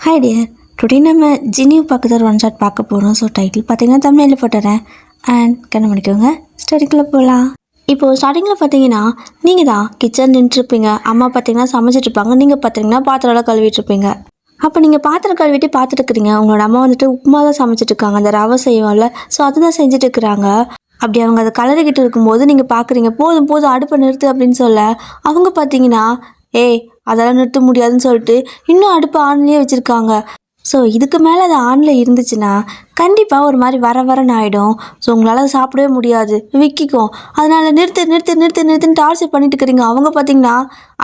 Hi dear, today நம்ம ஜினியூ பக்கத்தில் one shot பார்க்க போகிறோம். ஸோ டைட்டில் பார்த்தீங்கன்னா தமிழில் போட்டுறேன் அண்ட் கண்ணு பண்ணிக்கோங்க. ஸ்டடிக்குள்ளே போகலாம். இப்போது ஸ்டார்டிங்கில் பார்த்தீங்கன்னா நீங்கள் தான் கிச்சன் நின்றுருப்பீங்க. அம்மா பார்த்தீங்கன்னா சமைச்சிட்ருப்பாங்க. நீங்கள் பார்த்தீங்கன்னா பாத்திரம்லாம் கழுவிட்டுருப்பீங்க. அப்போ நீங்கள் பாத்திரம் கழுவிட்டு பார்த்துட்டு இருக்கிறீங்க. உங்களோட அம்மா வந்துட்டு உப்புமா தான் சமைச்சிட்ருக்காங்க. அந்த ரவை செய்வோம்ல, ஸோ அதுதான் செஞ்சுட்டு இருக்கிறாங்க. அப்படி அவங்க அதை கலரிக்கிட்டு இருக்கும்போது நீங்கள் பார்க்குறீங்க. போதும் போதும் அடுப்பை நிறுத்து அப்படின்னு சொல்ல, அவங்க பார்த்தீங்கன்னா ஏய் அதெல்லாம் நிறுத்த முடியாதுன்னு சொல்லிட்டு இன்னும் அடுப்பு ஆன்லேயே வச்சுருக்காங்க. ஸோ இதுக்கு மேலே அது ஆனில் இருந்துச்சுன்னா கண்டிப்பாக ஒரு மாதிரி வரன்னு ஆகிடும். ஸோ உங்களால் அதை சாப்பிடவே முடியாது, விற்கிக்கும். அதனால் நிறுத்துன்னு டார்ச்சர் பண்ணிட்டு இருக்கிறீங்க. அவங்க பார்த்தீங்கன்னா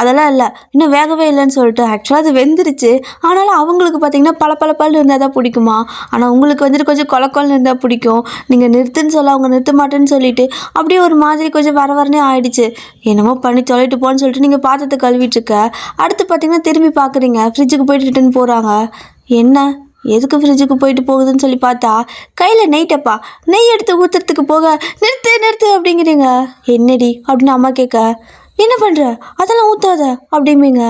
அதெல்லாம் இல்லை, இன்னும் வேகவே இல்லைன்னு சொல்லிட்டு ஆக்சுவலாக அது வெந்துருச்சு. ஆனாலும் அவங்களுக்கு பார்த்தீங்கன்னா பல இருந்தால் தான் பிடிக்குமா, ஆனால் உங்களுக்கு வந்துட்டு கொஞ்சம் கொலன்னு இருந்தால் பிடிக்கும். நீங்கள் நிறுத்துன்னு சொல்ல அவங்க நிறுத்த மாட்டேன்னு சொல்லிட்டு அப்படியே ஒரு மாதிரி கொஞ்சம் வரனே ஆயிடுச்சு. என்னமோ பண்ணி தொலைட்டு போன்னு சொல்லிட்டு நீங்கள் பாத்திரத்தை கழுவிட்டுருக்க. அடுத்து பார்த்தீங்கன்னா திரும்பி பார்க்குறீங்க, ஃப்ரிட்ஜுக்கு போயிட்டு ரிட்டன் போகிறாங்க. என்ன எதுக்கு ஃப்ரிட்ஜுக்கு போயிட்டு போகுதுன்னு சொல்லி பார்த்தா கையில் நெய்ட்டப்பா, நெய் எடுத்து ஊற்றுறதுக்கு போக நிறுத்து அப்படிங்கிறீங்க. என்னடி அப்படின்னு அம்மா கேட்க, என்ன பண்ணுற அதெல்லாம் ஊற்றாத அப்படிம்பீங்க.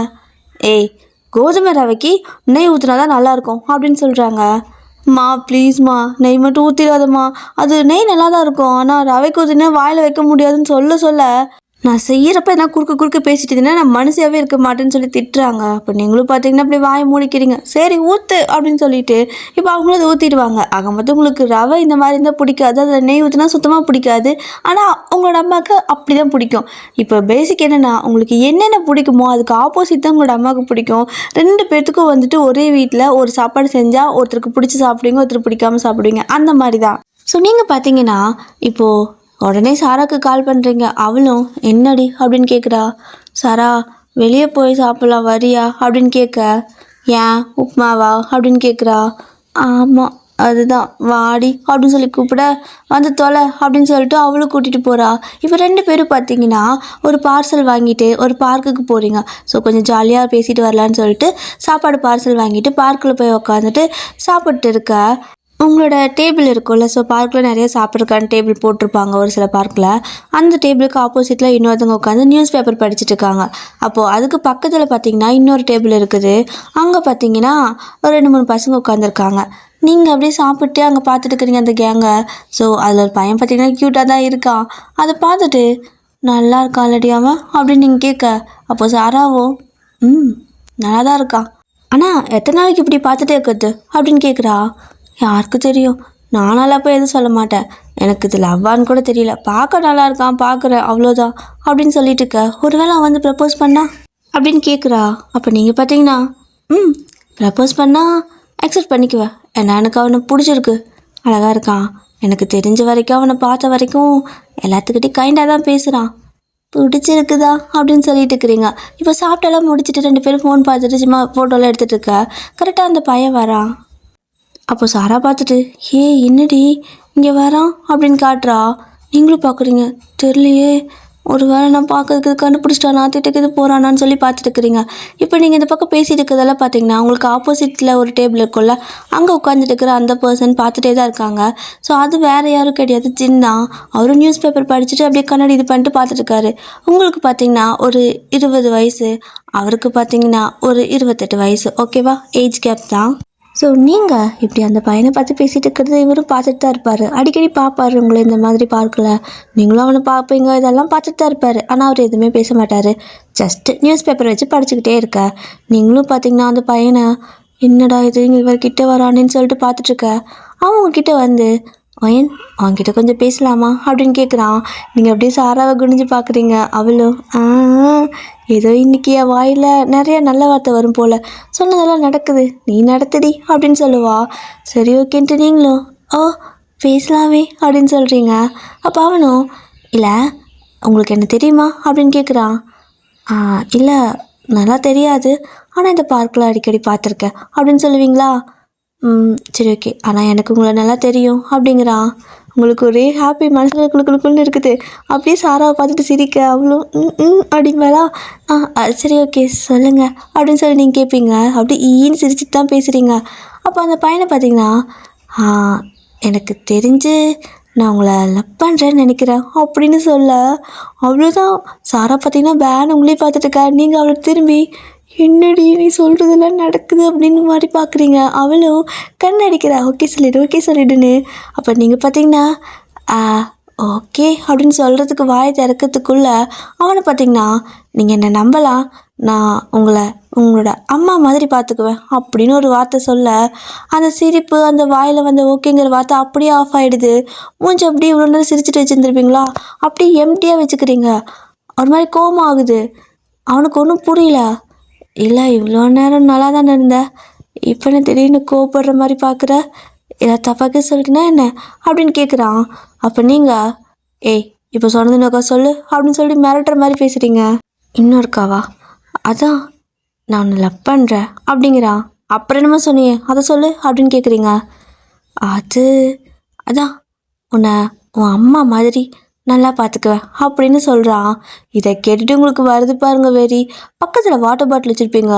ஏய் கோதுமை ரவைக்கு நெய் ஊற்றினா தான் நல்லாயிருக்கும் அப்படின்னு சொல்கிறாங்க. மா ப்ளீஸ்மா நெய் மட்டும் ஊற்றிடாதம்மா, அது நெய் நல்லா தான் இருக்கும், ஆனால் ரவைக்கு ஊற்றினா வாயில் வைக்க முடியாதுன்னு சொல்ல நான் செய்கிறப்ப என்ன குறுக்க பேசிட்டு இருந்தேன்னா நான் மனுஷியாகவே இருக்க மாட்டேன்னு சொல்லி திட்டுறாங்க. அப்போ நீங்களும் பார்த்தீங்கன்னா அப்படி வாயை மூடிக்கிறீங்க. சரி ஊற்று அப்படின்னு சொல்லிட்டு இப்போ அவங்களும் அதை ஊற்றிடுவாங்க. ஆக மொத்தம் உங்களுக்கு ரவை இந்த மாதிரி இருந்தால் பிடிக்காது, அதில் நெய் ஊற்றினா சுத்தமாக பிடிக்காது. ஆனால் உங்களோட அம்மாவுக்கு அப்படி தான் பிடிக்கும். இப்போ பேசிக் என்னென்னா உங்களுக்கு என்னென்ன பிடிக்குமோ அதுக்கு ஆப்போசிட் தான் உங்களோட அம்மாவுக்கு பிடிக்கும். 2 பேர்த்துக்கும் வந்துட்டு ஒரே வீட்டில் ஒரு சாப்பாடு செஞ்சால் ஒருத்தருக்கு பிடிச்சி சாப்பிடுவீங்க, ஒருத்தருக்கு பிடிக்காமல் சாப்பிடுவீங்க, அந்த மாதிரி தான். ஸோ நீங்கள் பார்த்தீங்கன்னா இப்போது உடனே சாராக்கு கால் பண்ணுறீங்க. அவளும் என்னடி அப்படின்னு கேட்குறா. சாரா வெளியே போய் சாப்பிட்லாம் வரியா அப்படின்னு கேட்க, ஏன் உப்புமாவா அப்படின்னு கேட்குறா. ஆமாம் அதுதான் வாடி அப்படின்னு சொல்லி கூப்பிட, வந்து தொலை அப்படின்னு சொல்லிட்டு அவளும் கூட்டிகிட்டு போகிறா. இப்போ 2 பேரும் பார்த்தீங்கன்னா ஒரு பார்சல் வாங்கிட்டு ஒரு பார்க்குக்கு போகிறீங்க. ஸோ கொஞ்சம் ஜாலியாக பேசிட்டு வரலான்னு சொல்லிட்டு சாப்பாடு பார்சல் வாங்கிட்டு பார்க்கில் போய் உக்காந்துட்டு சாப்பிட்டு இருக்க. உங்களோட டேபிள் இருக்கும்ல, ஸோ பார்க்கில் நிறைய சாப்பிட்றதுக்கான டேபிள் போட்டிருப்பாங்க ஒரு சில பார்க்கில். அந்த டேபிளுக்கு ஆப்போசிட்டில் இன்னொருத்தவங்க உட்காந்து நியூஸ் பேப்பர் படிச்சுட்டு இருக்காங்க. அப்போது அதுக்கு பக்கத்தில் பார்த்தீங்கன்னா இன்னொரு டேபிள் இருக்குது. அங்கே பார்த்தீங்கன்னா ஒரு 2-3 பசங்க உட்காந்துருக்காங்க. நீங்கள் அப்படியே சாப்பிட்டு அங்கே பார்த்துட்டு இருக்கிறீங்க அந்த கேங்கை. ஸோ அதில் ஒரு பையன் பார்த்தீங்கன்னா க்யூட்டாக தான் இருக்கான். அதை பார்த்துட்டு நல்லா இருக்கான் இல்லடி அவன் அப்படின்னு நீங்கள் கேட்க, அப்போது சாராவும் நல்லா தான் இருக்கான், ஆனால் எத்தனை நாளைக்கு இப்படி பார்த்துட்டே இருக்கிறது அப்படின்னு கேட்குறா. யாருக்கு தெரியும், நானால போய் எதுவும் சொல்ல மாட்டேன், எனக்கு இது லவ்வான்னு கூட தெரியல, பார்க்க நல்லா இருக்கான் பார்க்குறேன் அவ்வளோதான் அப்படின்னு சொல்லிட்டு இருக்க. ஒருவேளை அவன் வந்து ப்ரப்போஸ் பண்ணா அப்படின்னு கேட்குறா. அப்போ நீங்கள் பார்த்தீங்கன்னா ப்ரப்போஸ் பண்ணால் அக்செப்ட் பண்ணிக்குவேன், ஏன்னா எனக்கு அவனை பிடிச்சிருக்கு, அழகாக இருக்கான், எனக்கு தெரிஞ்ச வரைக்கும் அவனை பார்த்த வரைக்கும் எல்லாத்துக்கிட்டையும் கைண்டாக தான் பேசுகிறான், பிடிச்சிருக்குதா அப்படின்னு சொல்லிட்டு இருக்கிறீங்க. இப்போ சாப்பிட்டெல்லாம் முடிச்சுட்டு 2 பேரும் ஃபோன் பார்த்துட்டு சும்மா ஃபோட்டோலாம் எடுத்துகிட்டு இருக்க. கரெக்டாக அந்த பையன் வரான். அப்போ சாரா பார்த்துட்டு என்னடி இங்கே வரான் அப்படின்னு காட்டுறா. நீங்களும் பார்க்குறீங்க, தெரியலையே ஒரு வேளை நான் பார்க்கறதுக்கு கண்டுபிடிச்சிட்டானா திட்டுக்கு போகிறானான்னு சொல்லி பார்த்துட்டு இருக்கிறீங்க. இப்போ நீங்கள் இந்த பக்கம் பேசிகிட்டு இருக்கிறதெல்லாம் பார்த்தீங்கன்னா உங்களுக்கு ஆப்போசிட்டில் ஒரு டேபிள் இருக்கும்ல, அங்கே உட்காந்துட்டு இருக்கிற அந்த பர்சன் பார்த்துட்டே தான் இருக்காங்க. ஸோ அது வேறு யாரும் கிடையாது, ஜின்னா. அவரும் நியூஸ் பேப்பர் படிச்சுட்டு அப்படியே கண்ணாடி இது பண்ணிட்டு பார்த்துட்ருக்காரு. உங்களுக்கு பார்த்தீங்கன்னா ஒரு 20 வயசு, அவருக்கு பார்த்தீங்கன்னா ஒரு 28 வயசு. ஓகேவா, ஏஜ் கேப் தான். ஸோ நீங்கள் இப்படி அந்த பையனை பார்த்து பேசிகிட்டு இருக்கிறது இவரும் பார்த்துட்டு தான் இருப்பார். அடிக்கடி பார்ப்பார் உங்களை இந்த மாதிரி பார்க்கல, நீங்களும் அவனை பார்ப்பீங்க, இதெல்லாம் பார்த்துட்டு தான் இருப்பார். ஆனால் அவர் எதுவுமே பேச மாட்டார், ஜஸ்ட்டு நியூஸ் பேப்பர் வச்சு படிச்சுக்கிட்டே இருக்க. நீங்களும் பார்த்தீங்கன்னா அந்த பையனை என்னடா இது இங்கே இவர்கிட்ட வரானேன்னு சொல்லிட்டு பார்த்துட்ருக்க. அவன் உங்ககிட்ட வந்து அவன்கிட்ட கொஞ்சம் பேசலாமா அப்படின்னு கேட்குறான். நீங்கள் அப்படியே சாராவை குனிஞ்சு பார்க்குறீங்க. அவளும் ஏதோ இன்றைக்கி என் வாயில் நிறைய நல்ல வார்த்தை வரும் போல், சொன்னதெல்லாம் நடக்குது, நீ நடத்துடி அப்படின்னு சொல்லுவா. சரி ஓகேன்ட்டு நீங்களும் பேசலாமே அப்படின்னு சொல்கிறீங்க. அப்போ அவனும் இல்லை உங்களுக்கு என்ன தெரியுமா அப்படின்னு கேட்குறான். இல்லை நல்லா தெரியாது, ஆனால் இந்த பார்க்கில் அடிக்கடி பார்த்துருக்கேன் அப்படின்னு சொல்லுவீங்களா. சரி ஓகே, ஆனால் எனக்கு உங்களை நல்லா தெரியும் அப்படிங்கிறான். உங்களுக்கு ஒரே ஹாப்பி மனசுக்குள்ளுக்குள்ளுக்குள்னு இருக்குது. அப்படியே சாராவை பார்த்துட்டு சிரிக்க, அவ்வளோ அப்படிங்களா. சரி ஓகே சொல்லுங்கள் அப்படின்னு சொல்லி நீங்கள் கேட்பீங்க. அப்படி ஈன்னு சிரிச்சுட்டு தான் பேசுகிறீங்க. அப்போ அந்த பையனை பார்த்தீங்கன்னா எனக்கு தெரிஞ்சு நான் உங்களை லவ் பண்ணுறேன்னு நினைக்கிறேன் அப்படின்னு சொல்ல, அவ்வளோதான். சாரா பார்த்தீங்கன்னா பேன் உங்களே பார்த்துட்டுருக்கா. நீங்கள் அவளை திரும்பி என்னடி நீ சொல்கிறதெல்லாம் நடக்குது அப்படின்னு மாதிரி பார்க்குறீங்க. அவளும் கண் அடிக்கிறா, ஓகே சொல்லிடுன்னு. அப்போ நீங்கள் பார்த்தீங்கன்னா ஓகே அப்படின்னு சொல்கிறதுக்கு வாயை திறக்கிறதுக்குள்ளே அவனை பார்த்தீங்கன்னா, நீங்கள் என்னை நம்பலாம், நான் உங்களோட அம்மா மாதிரி பார்த்துக்குவேன் அப்படின்னு ஒரு வார்த்தை சொல்ல, அந்த சிரிப்பு அந்த வாயில் வந்த ஓகேங்கிற வார்த்தை அப்படியே ஆஃப் ஆகிடுது. மூஞ்சி அப்படியே இவ்வளோ நேரம் சிரிச்சுட்டு வச்சுருந்துருப்பீங்களா, அப்படியே எம்டியாக வச்சுக்கிறீங்க. ஒரு மாதிரி கோவம் ஆகுது. அவனுக்கு ஒன்றும் புரியல. இல்லை இவ்வளோ நேரம் நல்லா தானே இருந்த, இப்போ என்ன திடீர்னு கோவப்படுற மாதிரி பார்க்குற, ஏதாவது தப்பாக சொல்லிட்டுனா என்ன அப்படின்னு கேட்குறான். அப்போ நீங்கள் ஏய் இப்போ சொன்னதுனாக்கா சொல்லு அப்படின்னு சொல்லி மிரட்டுற மாதிரி பேசுகிறீங்க. இன்னும் இருக்காவா, அதான் நான் உன்னை லவ் பண்ணுறேன் அப்படிங்கிறான். அப்புறம் என்னமோ சொன்னியே அதை சொல்லு அப்படின்னு கேட்குறீங்க. அது அதான் உன்னை உன் அம்மா மாதிரி நல்லா பார்த்துக்குவேன் அப்படின்னு சொல்கிறான். இதை கேட்டுட்டு உங்களுக்கு வருது பாருங்க வெறி. பக்கத்தில் வாட்டர் பாட்டில் வச்சுருப்பீங்க,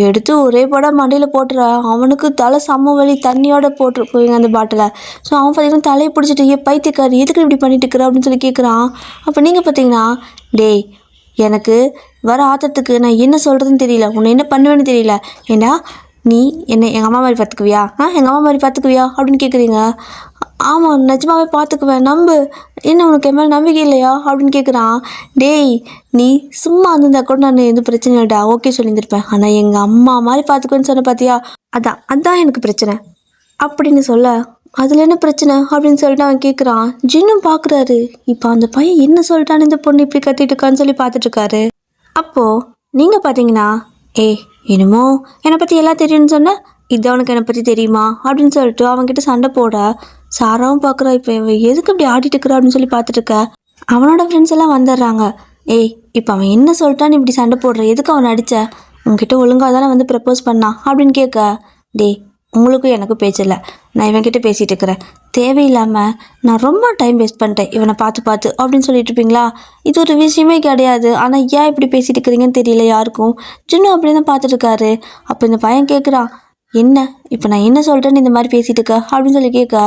எடுத்து ஒரே படம் மண்டையில் போட்டுற. அவனுக்கு தலை செம்ம வலி, தண்ணியோட போட்டிருப்பீங்க அந்த பாட்டிலை. ஸோ அவன் பார்த்தீங்கன்னா தலையை பிடிச்சிட்டு பைத்தியக்காரி எதுக்கு இப்படி பண்ணிட்டு இருக்கிற அப்படின்னு சொல்லி கேட்குறான். அப்போ நீங்கள் பார்த்தீங்கன்னா டேய் எனக்கு வர ஆத்தத்துக்கு நான் என்ன சொல்கிறதுன்னு தெரியல, உன்னை என்ன பண்ணுவேன்னு தெரியல. ஏன்னா நீ என்னை எங்கள் அம்மா மாதிரி பார்த்துக்குவியா, எங்கள் அம்மா மாதிரி பார்த்துக்குவியா அப்படின்னு கேட்குறீங்க. ஆமாம் நிஜமாவே பார்த்துக்குவேன், நம்பு, என்ன உனக்கு என் மேலே நம்பிக்கை இல்லையா அப்படின்னு கேட்குறான். டேய் நீ சும்மா இருந்திருந்தா கூட நான் எதுவும் பிரச்சனை இல்லைடா, ஓகே சொல்லியிருந்திருப்பேன். ஆனால் எங்கள் அம்மா மாதிரி பார்த்துக்குவேன்னு சொன்ன பார்த்தியா, அதான் எனக்கு பிரச்சனை அப்படின்னு சொல்ல, அதில் என்ன பிரச்சனை அப்படின்னு சொல்லிட்டு அவன் கேட்குறான். ஜின்னும் பார்க்குறாரு, இப்போ அந்த பையன் என்ன சொல்லிட்டான்னு இந்த பொண்ணு இப்படி கத்திட்டு இருக்கான்னு சொல்லி பார்த்துட்ருக்காரு. அப்போது நீங்கள் பார்த்தீங்கன்னா என்னமோ என்னை பற்றி எல்லாம் தெரியும்னு சொன்ன, இது அவனுக்கு என்னை பற்றி தெரியுமா அப்படின்னு சொல்லிட்டு அவன்கிட்ட சண்டை போட சாராவும் பார்க்குறா. இப்போ எதுக்கு இப்படி ஆடிட்டு இருக்கிறா அப்படின்னு சொல்லி பார்த்துட்டுருக்க. அவனோட ஃப்ரெண்ட்ஸ் எல்லாம் வந்துடுறாங்க. இப்போ அவன் என்ன சொல்லிட்டான்னு இப்படி சண்டை போடுற, எதுக்கு அவனை அடித்த, உங்ககிட்ட ஒழுங்காக தானே வந்து ப்ரப்போஸ் பண்ணான் அப்படின்னு கேட்க. உங்களுக்கும் எனக்கும் பேச்சில்லை, நான் இவன்கிட்ட பேசிகிட்டு இருக்கிறேன், தேவையில்லாமல் நான் ரொம்ப டைம் வேஸ்ட் பண்ணிட்டேன் இவனை பார்த்து அப்படின்னு சொல்லிட்டு இருப்பீங்களா. இது ஒரு விஷயமே கிடையாது, ஆனால் ஏன் இப்படி பேசிகிட்டு இருக்கிறீங்கன்னு தெரியல யாருக்கும். ஜின்னு அப்படி தான் பார்த்துட்ருக்காரு. அப்போ இந்த பையன் கேட்குறான், என்ன இப்போ நான் என்ன சொல்கிறேன்னு இந்த மாதிரி பேசிகிட்டு இருக்க அப்படின்னு சொல்லி கேட்க.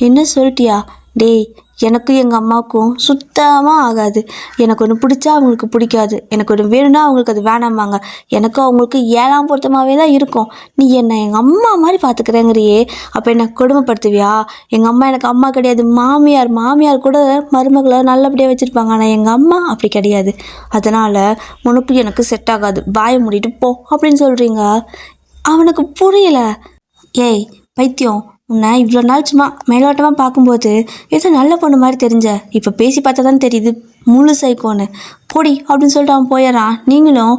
என்ன சொல்லிட்டியா, டேய் எனக்கும் எங்கள் அம்மாவுக்கும் சுத்தமாக ஆகாது, எனக்கு ஒன்று பிடிச்சா அவங்களுக்கு பிடிக்காது, எனக்கு ஒன்று வேணும்னா அவங்களுக்கு அது வேணாமாங்க, எனக்கும் அவங்களுக்கு ஏழாம் பொருத்தமாகவே தான் இருக்கும். நீ என்னை எங்கள் அம்மா மாதிரி பார்த்துக்கிறேங்கிறியே, அப்போ என்னை கொடுமைப்படுத்துவியா. எங்கள் அம்மா எனக்கு அம்மா கிடையாது, மாமியார் கூட மருமகளை நல்லபடியாக வச்சுருப்பாங்க, ஆனால் எங்கள் அம்மா அப்படி கிடையாது, அதனால் உனக்கு எனக்கு செட் ஆகாது, வாயை மூடிட்டு போ அப்படின்னு சொல்கிறீங்க. அவனுக்கு புரியல. பைத்தியம், உன்னை இவ்வளோ நாள் சும்மா மேலோட்டமாக பார்க்கும்போது ஏதோ நல்ல பொண்ணு மாதிரி தெரிஞ்ச, இப்போ பேசி பார்த்தா தான் தெரியுது முழு சைக்கோன்னு, போடி அப்படின்னு சொல்லிட்டு அவன் போயிடறான். நீங்களும்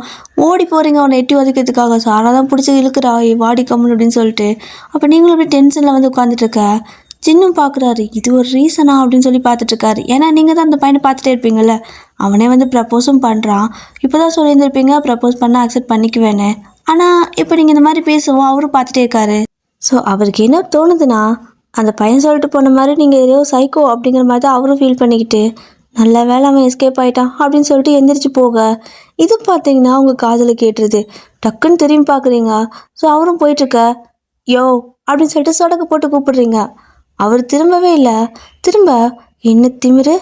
ஓடி போகிறீங்க அவனை எட்டி ஒதுக்கிறதுக்காக. சாரா தான் பிடிச்சி இழுக்கிறா, வாடி கம்முன்னு அப்படின்னு சொல்லிட்டு. அப்போ நீங்களும் அப்படி டென்ஷனில் வந்து உட்காந்துட்ருக்க. சின்னும் பார்க்குறாரு, இது ஒரு ரீசனா அப்படின்னு சொல்லி பார்த்துட்ருக்காரு. ஏன்னா நீங்கள் தான் அந்த பையனை பார்த்துட்டே இருப்பீங்கள்ல, அவனே வந்து ப்ரப்போஸும் பண்ணுறான். இப்போ தான் சொல்லியிருந்திருப்பீங்க ப்ரப்போஸ் பண்ணால் அக்செப்ட் பண்ணிக்குவேன்னு. ஆனால் இப்போ நீங்கள் இந்த மாதிரி பேசுவோம் அவரும் பார்த்துட்டே இருக்காரு. ஸோ அவருக்கு என்ன தோணுதுன்னா, அந்த பையன் சொல்லிட்டு போன மாதிரி நீங்கள் ஏதோ சைக்கோ அப்படிங்கிற மாதிரி தான் அவரும் ஃபீல் பண்ணிக்கிட்டு, நல்ல வேலை அவன் எஸ்கேப் ஆகிட்டான் அப்படின்னு சொல்லிட்டு எந்திரிச்சு போக, இது பார்த்தீங்கன்னா உங்கள் காதில் கேட்டுருது. டக்குன்னு திரும்பி பார்க்குறீங்க. ஸோ அவரும் போயிட்டுருக்க, யோ அப்படின்னு சொல்லிட்டு சொடக்கு போட்டு கூப்பிடுறீங்க. அவர் திரும்பவே இல்லை. திரும்ப என்ன திமிரு,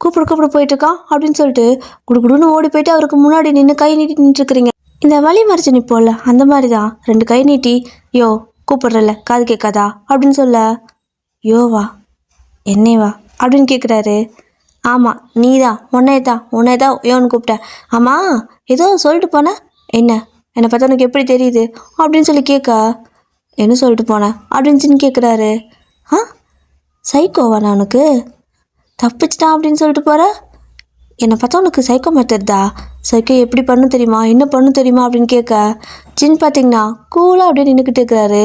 கூப்பிட போயிட்டுருக்கான் அப்படின்னு சொல்லிட்டு குடுகுடுன்னு ஓடி போயிட்டு அவருக்கு முன்னாடி நின்று கை நீட்டி நின்றுருக்குறீங்க. இந்த வழி மறைச்சு நிற்போம்ல, அந்த மாதிரி தான் 2 கை நீட்டி, யோ கூப்பிட்றல காது கேட்காதா அப்படின்னு சொல்ல, யோவா என்னேவா அப்படின்னு கேட்குறாரு. ஆமாம் நீ தான், உன்னையே தான் யோன்னு கூப்பிட்டேன். ஆமாம் ஏதோ சொல்லிட்டு போனேன், என்னை பார்த்தா உனக்கு எப்படி தெரியுது அப்படின்னு சொல்லி கேட்க, என்ன சொல்லிட்டு போனேன் அப்படின்னு கேட்குறாரு. சைக்கோவா நான் உனக்கு, தப்பிச்சிட்டான் அப்படின்னு சொல்லிட்டு போகிற, என்னை பார்த்தா உனக்கு சைக்கோ மெத்தட்தா, சைக்கோ எப்படி பண்ணும் தெரியுமா, என்ன பண்ணும் தெரியுமா அப்படின்னு கேட்க, ஜின் பார்த்தீங்கன்னா கூலாக அப்படியே நின்றுக்கிட்டு இருக்கிறாரு.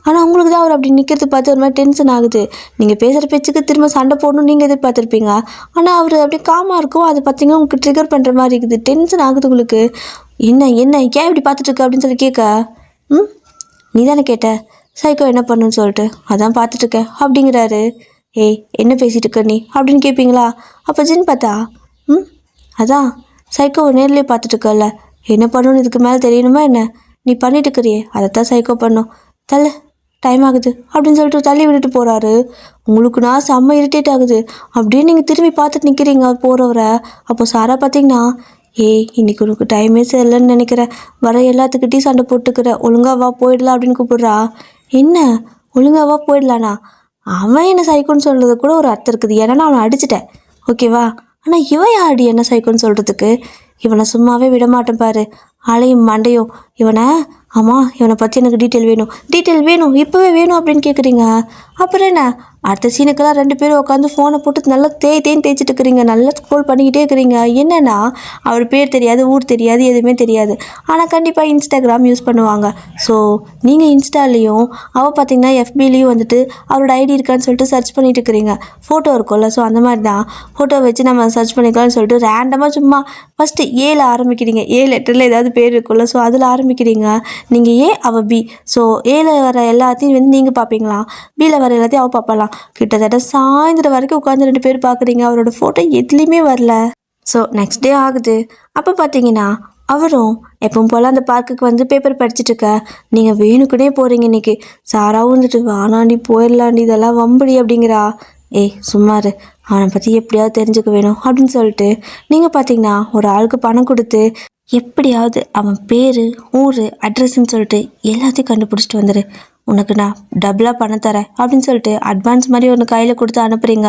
ஆனால் உங்களுக்கு தான் அவர் அப்படி நிற்கிறது பார்த்து ஒரு மாதிரி டென்ஷன் ஆகுது. நீங்கள் பேசுகிற பேச்சுக்கு திரும்ப சண்டை போடணும்னு நீங்கள் எதிர்பார்த்துருப்பீங்க, ஆனால் அவர் அப்படியே காமாக இருக்கும். அது பார்த்தீங்கன்னா உங்களுக்கு ட்ரிகர் பண்ணுற மாதிரி இருக்குது, டென்ஷன் ஆகுது உங்களுக்கு. என்ன ஏன் இப்படி பார்த்துட்ருக்க அப்படின்னு சொல்லி கேட்க, நீ தானே கேட்ட சைக்கோ என்ன பண்ணுன்னு சொல்லிட்டு, அதான் பார்த்துட்ருக்கேன் அப்படிங்கிறாரு. என்ன பேசிகிட்டு இருக்க நீ அப்படின்னு கேட்பீங்களா. அப்போ ஜின் பார்த்தா அதான் சைக்கோவை நேர்லேயே பார்த்துட்ருக்கல, என்ன பண்ணணும்னு இதுக்கு மேலே தெரியணுமா என்ன, நீ பண்ணிட்டு இருக்கிறியே அதைத்தான் சைக்கோ பண்ணும், தள்ள டைம் ஆகுது அப்படின்னு சொல்லிட்டு தள்ளி விட்டுட்டு போகிறாரு. உங்களுக்கு நான் செம்ம இரிட்டேட் ஆகுது. அப்படியே நீங்கள் திரும்பி பார்த்துட்டு நிற்கிறீங்க அவர் போகிறவரை. அப்போ சாரா பார்த்தீங்கன்னா, ஏய் இன்னைக்கு உனக்கு டைமே சரியில்லைன்னு நினைக்கிறேன், வர எல்லாத்துக்கிட்டையும் சண்டை போட்டுக்கிற, ஒழுங்கா வா போயிடலாம் அப்படின்னு கூப்பிடுறா. என்ன ஒழுங்கா வா போயிடலானா? அவன் என்ன சைக்கோன்னு சொல்கிறது கூட ஒரு அர்த்தம் இருக்குது, ஏன்னா நான் அவனை அடிச்சிட்டேன், ஓகேவா? ஆனால் இவன் யாரடி என்ன சைக்கோன்னு சொல்கிறதுக்கு? இவனை சும்மாவே விட மாட்டேன் பாரு, ஆளையும் மண்டையும் இவனை. ஆமாம், இவனை பற்றி எனக்கு டீட்டெயில் வேணும் இப்போவே வேணும் அப்படின்னு கேட்குறீங்க. அப்புறம் என்ன, அடுத்த சீனுக்கெல்லாம் 2 பேரும் உட்காந்து ஃபோனை போட்டு நல்லா தேய்ன்னு தேய்ச்சிட்டு இருக்கிறீங்க, நல்லா ஸ்க்ரோல் பண்ணிக்கிட்டே இருக்கிறீங்க. என்னென்னா அவர் பேர் தெரியாது, ஊர் தெரியாது, எதுவுமே தெரியாது, ஆனால் கண்டிப்பாக இன்ஸ்டாகிராம் யூஸ் பண்ணுவாங்க. ஸோ நீங்கள் இன்ஸ்டாலேயும் அவள் பார்த்தீங்கன்னா எஃபிலையும் வந்துட்டு அவரோட ஐடி இருக்கான்னு சொல்லிட்டு சர்ச் பண்ணிட்டு இருக்கிறீங்க. ஃபோட்டோ இருக்கும்ல, ஸோ அந்த மாதிரி தான் ஃபோட்டோ வச்சு நம்ம சர்ச் பண்ணிக்கலாம்னு சொல்லிட்டு ரேண்டமாக சும்மா ஃபஸ்ட்டு ஏல ஆரம்பிக்கிறீங்க. ஏ லெட்டரில் ஏதாவது பேர் இருக்கும்ல, ஸோ அதில் ஆரம்பிக்கிறீங்க. நீங்கள் ஏ அவள் பி, ஸோ ஏல வர எல்லாத்தையும் வந்து நீங்கள் பார்ப்பீங்களா, பியில் வர எல்லாத்தையும் அவள் பார்ப்பலாம். கிட்டத்தட்ட சாயந்தரம் வரைக்கும் உட்காந்து 2 பேர் பார்க்குறீங்க, அவரோட ஃபோட்டோ எதுலேயுமே வரல. ஸோ நெக்ஸ்ட் டே ஆகுது. அப்போ பார்த்தீங்கன்னா அவரும் எப்பவும் போல் அந்த பார்க்குக்கு வந்து பேப்பர் படிச்சுட்டு இருக்க, நீங்கள் வேணுக்குனே போகிறீங்க இன்றைக்கி. சாராவும் வந்துட்டு வானாண்டி போயிடலாண்டி, இதெல்லாம் வம்படி அப்படிங்கிறா. ஏய் சும்மாரு, அவனை பற்றி எப்படியாவது தெரிஞ்சுக்க வேணும் அப்படின்னு சொல்லிட்டு நீங்கள் பார்த்தீங்கன்னா ஒரு ஆளுக்கு பணம் கொடுத்து எப்படியாவது அவன் பேர், ஊர், அட்ரஸ்ன்னு சொல்லிட்டு எல்லாத்தையும் கண்டுபிடிச்சிட்டு வந்துடு, உனக்கு நான் டபுளாக பணம் தரேன் அப்படின்னு சொல்லிட்டு அட்வான்ஸ் மாதிரி ஒன்று கையில் கொடுத்து அனுப்புகிறீங்க.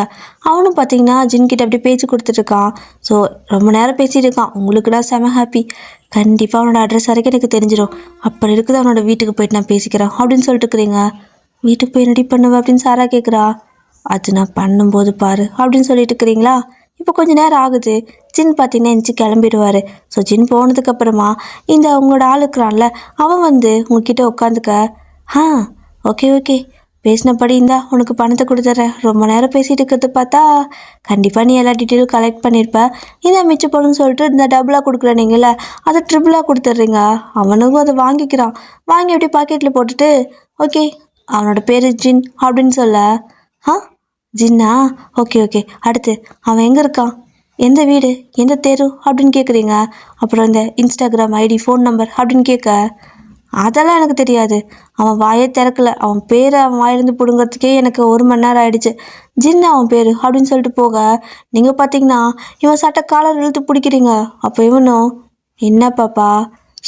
அவனும் பார்த்தீங்கன்னா ஜின்கிட்ட அப்படியே பேச்சு கொடுத்துட்ருக்கான். ஸோ ரொம்ப நேரம் பேசிகிட்டு இருக்கான். உங்களுக்கு நான் செம ஹாப்பி, கண்டிப்பாக அவனோட அட்ரஸ் வரைக்கும் எனக்கு தெரிஞ்சிடும், அப்புறம் இருக்குது அவனோட வீட்டுக்கு போயிட்டு நான் பேசிக்கிறேன் அப்படின்னு சொல்லிட்டு இருக்கிறீங்க. வீட்டுக்கு போய் ரெடி பண்ணுவேன் அப்படின்னு சாரா கேட்குறா. அது நான் பண்ணும்போது பாரு அப்படின்னு சொல்லிட்டு இருக்கிறீங்களா. இப்போ கொஞ்சம் நேரம் ஆகுது. ஜின் பார்த்தீங்கன்னா எந்திச்சு கிளம்பிடுவார். ஸோ ஜின் போனதுக்கப்புறமா இந்த உங்களோட ஆள் இருக்கிறான்ல, அவன் வந்து உங்ககிட்ட உட்காந்துக்க, ஓகே பேசினபடி இருந்தா உனக்கு பணத்தை கொடுத்துட்றேன், ரொம்ப நேரம் பேசிகிட்டு இருக்கிறது பார்த்தா கண்டிப்பாக நீ எல்லா டீட்டெயிலும் கலெக்ட் பண்ணியிருப்ப, இதை மிச்சம் போகணும்னு சொல்லிட்டு இந்த டபுளாக கொடுக்குறேன் நீங்கள, அதை ட்ரிபிளாக கொடுத்துட்றீங்க. அவனுக்கும் அதை வாங்கிக்கிறான். வாங்கி அப்படியே பாக்கெட்டில் போட்டுட்டு, ஓகே அவனோட பேர் ஜின் அப்படின்னு சொல்ல. ஜின்னா, ஓகே அடுத்து அவன் எங்கே இருக்கான், எந்த வீடு, எந்த தெரு அப்படின்னு கேட்குறீங்க. அப்புறம் இந்த இன்ஸ்டாகிராம் ஐடி, ஃபோன் நம்பர் அப்படின்னு கேட்க, அதெல்லாம் எனக்கு தெரியாது, அவன் வாயே திறக்கல, அவன் பேரை அவன் வாயிலிருந்து பிடுங்கிறதுக்கே எனக்கு 1 மணி நேரம் ஆயிடுச்சு, ஜின்னா அவன் பேர் அப்படின்னு சொல்லிட்டு போக, நீங்கள் பார்த்தீங்கன்னா இவன் சட்டை காலர் இழுத்து பிடிக்கிறீங்க. அப்போ இவனும், என்ன பாப்பா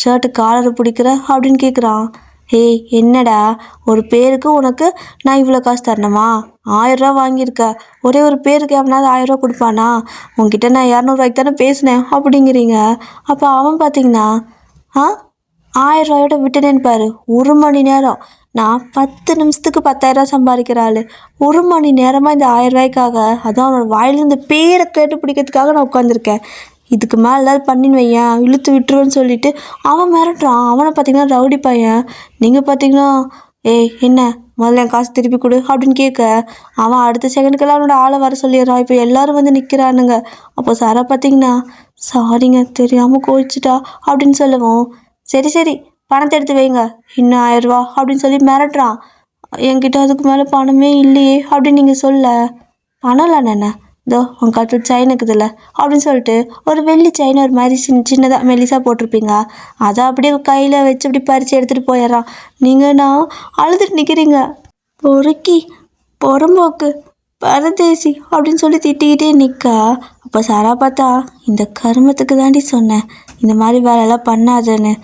ஷர்ட்டு காலர் பிடிக்கிற அப்படின்னு கேட்குறான். ஏய் என்னடா, ஒரு பேருக்கு உனக்கு நான் இவ்வளோ காசு தரணுமா, 1000 ரூபா வாங்கியிருக்க, ஒரே ஒரு பேருக்கு எவனாவது 1000 ரூபா கொடுப்பானா, உங்ககிட்ட நான் 200 ரூபாய்க்கு தானே பேசினேன் அப்படிங்கிறீங்க. அப்போ அவன் பார்த்தீங்கன்னா 1000 ரூபாயோட விட்டுனேன்னு பாரு, 1 மணி நேரம் நான் 10 நிமிஷத்துக்கு 10,000 ரூபா சம்பாதிக்கிற ஆள், 1 மணி நேரமாக இந்த 1000 ரூபாய்க்காக, அதான் அவனோட வாயிலிருந்து பேரை கேட்டு பிடிக்கிறதுக்காக நான் உட்காந்துருக்கேன், இதுக்கு மேலே ஏதாவது பண்ணின்னு வையன் இழுத்து விட்டுருன்னு சொல்லிட்டு அவன் மிரட்டுறான். அவனை பார்த்தீங்கன்னா ரவுடி பையன். நீங்கள் பார்த்தீங்கன்னா, ஏய் என்ன முதல்ல என் காசு திருப்பி கொடு அப்படின்னு கேட்க, அவன் அடுத்த செகண்டுக்கெல்லாம் அவனோட ஆளை வர சொல்லிடுறான். இப்போ எல்லோரும் வந்து நிற்கிறானுங்க. அப்போ சாரா பார்த்தீங்கன்னா, சாரிங்க தெரியாமல் கோச்சிட்டா அப்படின்னு சொல்லவும், சரி பணத்தை எடுத்து வைங்க, இன்னும் 1000 ரூபா அப்படின்னு சொல்லி மிரட்டுறான். என்கிட்ட அதுக்கு மேலே பணமே இல்லையே அப்படின்னு நீங்கள் சொல்ல, பணம் இல்லை என்ன, இதோ உன் கட்டில் செயின் இருக்குதுல்ல அப்படின்னு சொல்லிட்டு ஒரு வெள்ளி செயின் ஒரு மாதிரி சின்னதாக மெலிசாக போட்டிருப்பீங்க, அதை அப்படியே கையில் வச்சு அப்படி பறித்து எடுத்துகிட்டு போயிடுறான். நீங்கள் நான் அழுதுட்டு நிற்கிறீங்க. பொறுக்கி புறம்போக்கு பரதேசி அப்படின்னு சொல்லி திட்டிக்கிட்டே நிற்க, அப்போ சாரா பார்த்தா, இந்த கருமத்துக்கு தாண்டி சொன்னேன் இந்த மாதிரி வேலையெல்லாம் பண்ணாதேன்னு,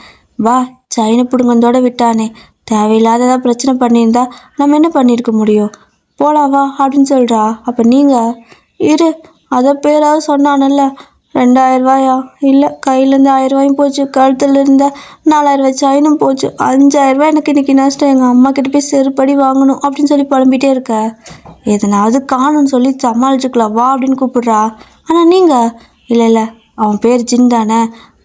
வா செயினை பிடுங்கந்தோடு விட்டானே, தேவையில்லாததாக பிரச்சனை பண்ணியிருந்தா நம்ம என்ன பண்ணியிருக்க முடியும், போலாம் வா அப்படின்னு சொல்கிறா. அப்போ நீங்கள் இரு, அதை பேராவது சொன்னானல்ல, 2000 ரூபாயா, இல்லை கையிலேருந்து 1000 ரூபாயும் போச்சு, கழுத்தில் இருந்த 4000 ரூபாய் செயினும் போச்சு, 5000 ரூபாய் எனக்கு இன்றைக்கி நஷ்டம், எங்கள் அம்மா கிட்ட போய் செருப்படி வாங்கணும் அப்படின்னு சொல்லி புலம்பிகிட்டே இருக்க, எதனாவது காணும்னு சொல்லி சமாளிச்சுக்கலாம் வா அப்படின்னு கூப்பிட்றா. ஆனால் நீங்கள் இல்லை அவன் பேர் ஜின் தானே,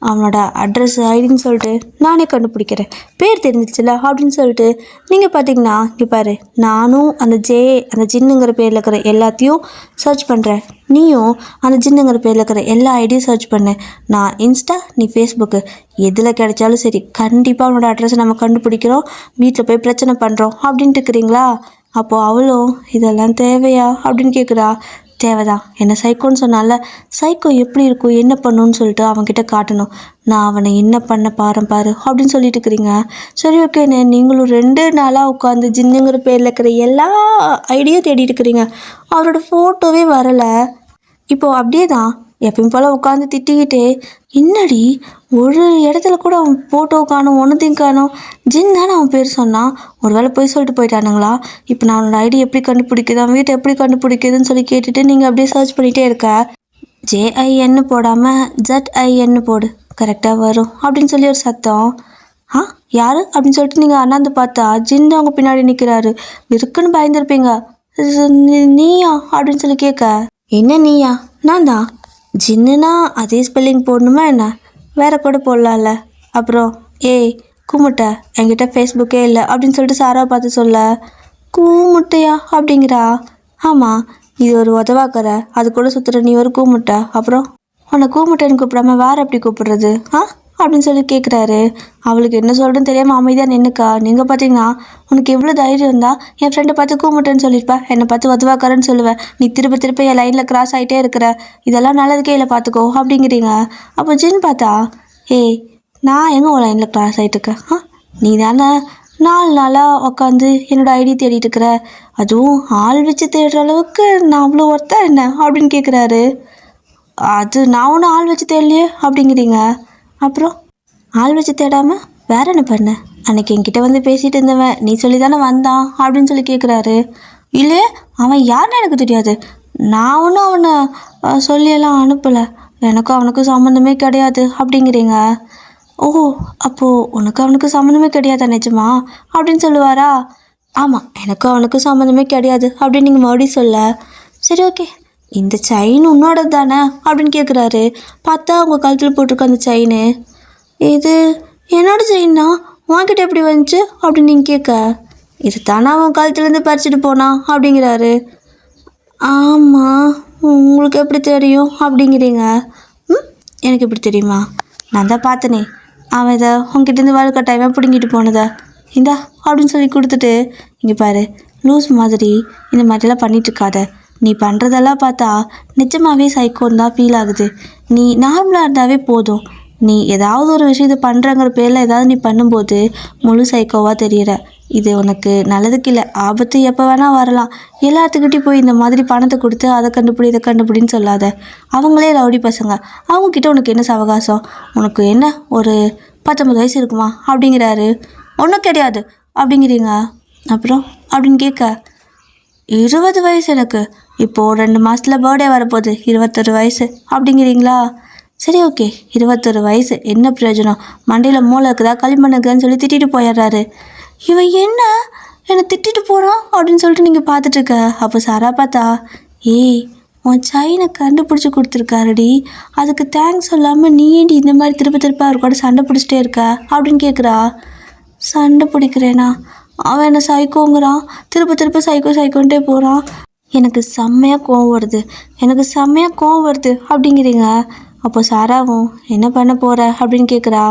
அவனோட அட்ரஸ் ஐடின்னு சொல்லிட்டு நானே கண்டுபிடிக்கிறேன், பேர் தெரிஞ்சிச்சுல அப்படின்னு சொல்லிட்டு நீங்கள் பார்த்தீங்கன்னா, இங்கே பாரு நானும் அந்த ஜின்னுங்கிற பேரில் இருக்கிற எல்லாத்தையும் சர்ச் பண்ணுறேன், நீயும் அந்த ஜின்னுங்கிற பேரில் இருக்கிற எல்லா ஐடியும் சர்ச் பண்ணேன், நான் இன்ஸ்டா நீ ஃபேஸ்புக்கு எதில் கிடைச்சாலும் சரி கண்டிப்பாக அவனோட அட்ரஸை நம்ம கண்டுபிடிக்கிறோம், வீட்டில் போய் பிரச்சனை பண்ணுறோம் அப்படின்ட்டு இருக்கிறீங்களா. அப்போது அவளும் இதெல்லாம் தேவையா அப்படின்னு கேட்குறா. தேவைதான், என்ன சைக்கோன்னு சொன்னால, சைக்கோ எப்படி இருக்கும் என்ன பண்ணுன்னு சொல்லிட்டு அவன்கிட்ட காட்டணும், நான் அவனை என்ன பண்ண பாரு அப்படின்னு சொல்லிட்டு இருக்கிறீங்க. சரி ஓகேண்ணே, நீங்களும் 2 நாளாக உட்காந்து ஜின்னுங்கிற பேரில் இருக்கிற எல்லா ஐடியும் தேடிட்டு இருக்கிறீங்க, அவரோட ஃபோட்டோவே வரலை. இப்போது அப்படியே தான் எப்பயும் போல் உட்காந்து திட்டிக்கிட்டே, என்னடி ஒரு இடத்துல கூட அவன் ஃபோட்டோ காணும் ஒன்றுத்தையும் காணும், ஜின் தானே அவன் பேர் சொன்னான், ஒரு வேளை போய் சொல்லிட்டு போயிட்டானுங்களா, இப்போ நான் அவனோட ஐடி எப்படி கண்டுபிடிக்குது, அவன் வீட்டை எப்படி கண்டுபிடிக்குதுன்னு சொல்லி கேட்டுட்டு நீங்கள் அப்படியே சர்ச் பண்ணிகிட்டே இருக்க. ஜேஐஎன்னு போடாமல் ZIN போடு, கரெக்டாக வரும் அப்படின்னு சொல்லி ஒரு சத்தம். ஆ யார் அப்படின்னு சொல்லிட்டு நீங்கள் அண்ணாந்து பார்த்தா ஜின்னு அவங்க பின்னாடி நிற்கிறாரு. இருக்குன்னு பயந்துருப்பீங்க. நீயா அப்படின்னு சொல்லி கேட்க, என்ன நீயா? நான் தான். ஜின்னுனா அதே ஸ்பெல்லிங் போடணுமா என்ன? வேற கூட போடலாம்ல. அப்புறம் ஏய் கூமுட்டை, என்கிட்ட ஃபேஸ்புக்கே இல்லை அப்படின்னு சொல்லிட்டு சாராவை பார்த்து சொல்ல, கூமுட்டையா அப்படிங்கிறா. ஆமாம், இது ஒரு உதவாக்கற, அது கூட சுற்றுற நீ ஒரு கூமுட்டை, அப்புறம் உன்னை கூமுட்டைன்னு கூப்பிடாம வேற எப்படி கூப்பிடுறது அப்படின்னு சொல்லி கேட்குறாரு. அவளுக்கு என்ன சொல்கிறேன்னு தெரியாமல் அமைதியாக நின்றுக்கா. நீங்கள் பார்த்தீங்கன்னா உனக்கு எவ்வளோ தைரியம் இருந்தால் என் ஃப்ரெண்டை பார்த்து கூமுட்டேன்னு சொல்லியிருப்பேன், என்னை பார்த்து உதவாக்கறன்னு சொல்லுவேன், நீ திருப்ப திருப்ப என் லைனில் கிராஸ் ஆகிட்டே இருக்கிற, இதெல்லாம் நல்லதுக்கே இல்லை பார்த்துக்கோ அப்படிங்கிறீங்க. அப்போ ஜின் பார்த்தா, ஏய் நான் எங்கே உன் லைனில் கிராஸ் ஆகிட்டு இருக்கேன்? நீ தானே 4 நாளாக உட்காந்து என்னோடய ஐடி தேடிட்டு இருக்கிற, அதுவும் ஆள் வச்சு தேடுற அளவுக்கு நான் அவ்வளோ ஒர்த்தா என்ன அப்படின்னு கேட்குறாரு. அது நான் ஒன்றும் ஆள் வச்சு தேடலையே அப்படிங்கிறீங்க. அப்புறம் ஆள் வச்சு தேடாமல் வேற என்ன பண்ண? அன்னைக்கு என்கிட்ட வந்து பேசிகிட்டு இருந்தவன் நீ சொல்லி தானே வந்தான் அப்படின்னு சொல்லி கேட்குறாரு. இல்லையே, அவன் யாருன்னு எனக்கு தெரியாது, நான் ஒன்றும் அவனை சொல்லியெல்லாம் அனுப்பலை, எனக்கும் அவனுக்கும் சம்மந்தமே கிடையாது அப்படிங்கிறீங்க. ஓ, அப்போது உனக்கு அவனுக்கு சம்மந்தமே கிடையாதா நிஜமா அப்படின்னு சொல்லுவாரா. ஆமாம், எனக்கும் அவனுக்கும் சம்மந்தமே கிடையாது அப்படின்னு நீங்கள் மறுபடியும் சொல்ல, சரி ஓகே, இந்த செயின் உன்னோடது தானே அப்படின்னு கேட்குறாரு. பார்த்தா அவங்க கழுத்தில் போட்டிருக்க அந்த செயின், இது என்னோட செயின்னா உன்கிட்ட எப்படி வந்துச்சு அப்படின்னு நீங்கள் கேட்க, இது தானே அவன் கழுத்துலேருந்து பறிச்சுட்டு போனான் அப்படிங்கிறாரு. ஆமாம், உங்களுக்கு எப்படி தெரியும் அப்படிங்கிறீங்க. எனக்கு எப்படி தெரியுமா? நான் தான் பார்த்தனே, அவன் இதை உங்ககிட்டேருந்து வலுக்கட்டாயமாக பிடுங்கிட்டு போனதா, இந்தா அப்படின்னு சொல்லி கொடுத்துட்டு, இங்கே பாரு லூஸ் மாதிரி இந்த மாதிரிலாம் பண்ணிகிட்ருக்காத, நீ பண்ணுறதெல்லாம் பார்த்தா நிஜமாகவே சைக்கோன்னு தான் ஃபீல் ஆகுது, நீ நார்மலாக இருந்தாவே போதும், நீ ஏதாவது ஒரு விஷயத்தை பண்ணுறங்கிற பேரில் ஏதாவது நீ பண்ணும்போது முழு சைக்கோவாக தெரிகிற, இது உனக்கு நல்லதுக்கு இல்லை, ஆபத்து எப்போ வேணால் வரலாம், எல்லாத்துக்கிட்டையும் போய் இந்த மாதிரி பணத்தை கொடுத்து அதை கண்டுபிடி இதை கண்டுபிடின்னு சொல்லாத, அவங்களே ரவுடி பசங்க, அவங்கக்கிட்ட உனக்கு என்ன சவகாசம், உனக்கு என்ன ஒரு 19 வயசு இருக்குமா அப்படிங்கிறாரு. ஒன்றும் கிடையாது அப்படிங்கிறீங்க. அப்புறம் அப்படின்னு கேட்க, 20 வயசு எனக்கு, இப்போது 2 மாதத்தில் பர்த்டே வரப்போகுது, 21 வயசு அப்படிங்கிறீங்களா? சரி ஓகே, 21 வயசு என்ன பிரயோஜனம், மண்டையில் மூளை இருக்குதா களிமண்ணுக்குன்னு சொல்லி திட்டிட்டு போயிடுறாரு. இவன் என்னை திட்டிட்டு போகிறான் அப்படின்னு சொல்லிட்டு நீங்கள் பார்த்துட்ருக்க. அப்போ சாரா பார்த்தா, ஏய் உன் செயினை கண்டுபிடிச்சி கொடுத்துருக்காருடி, அதுக்கு தேங்க்ஸ் சொல்லாமல் நீ ஏண்டி இந்த மாதிரி திருப்ப அவர் கூட சண்டை பிடிச்சிட்டே இருக்க அப்படின்னு கேட்குறா. சண்டை பிடிக்கிறேனா? அவன் என்ன சைக்கோங்கிறான், திருப்ப சைக்கோன்ட்டே போகிறான், எனக்கு செம்மையாக கோவம் வருது அப்படிங்கிறீங்க. அப்போ சாராவும் என்ன பண்ண போகிற அப்படின்னு கேட்குறா.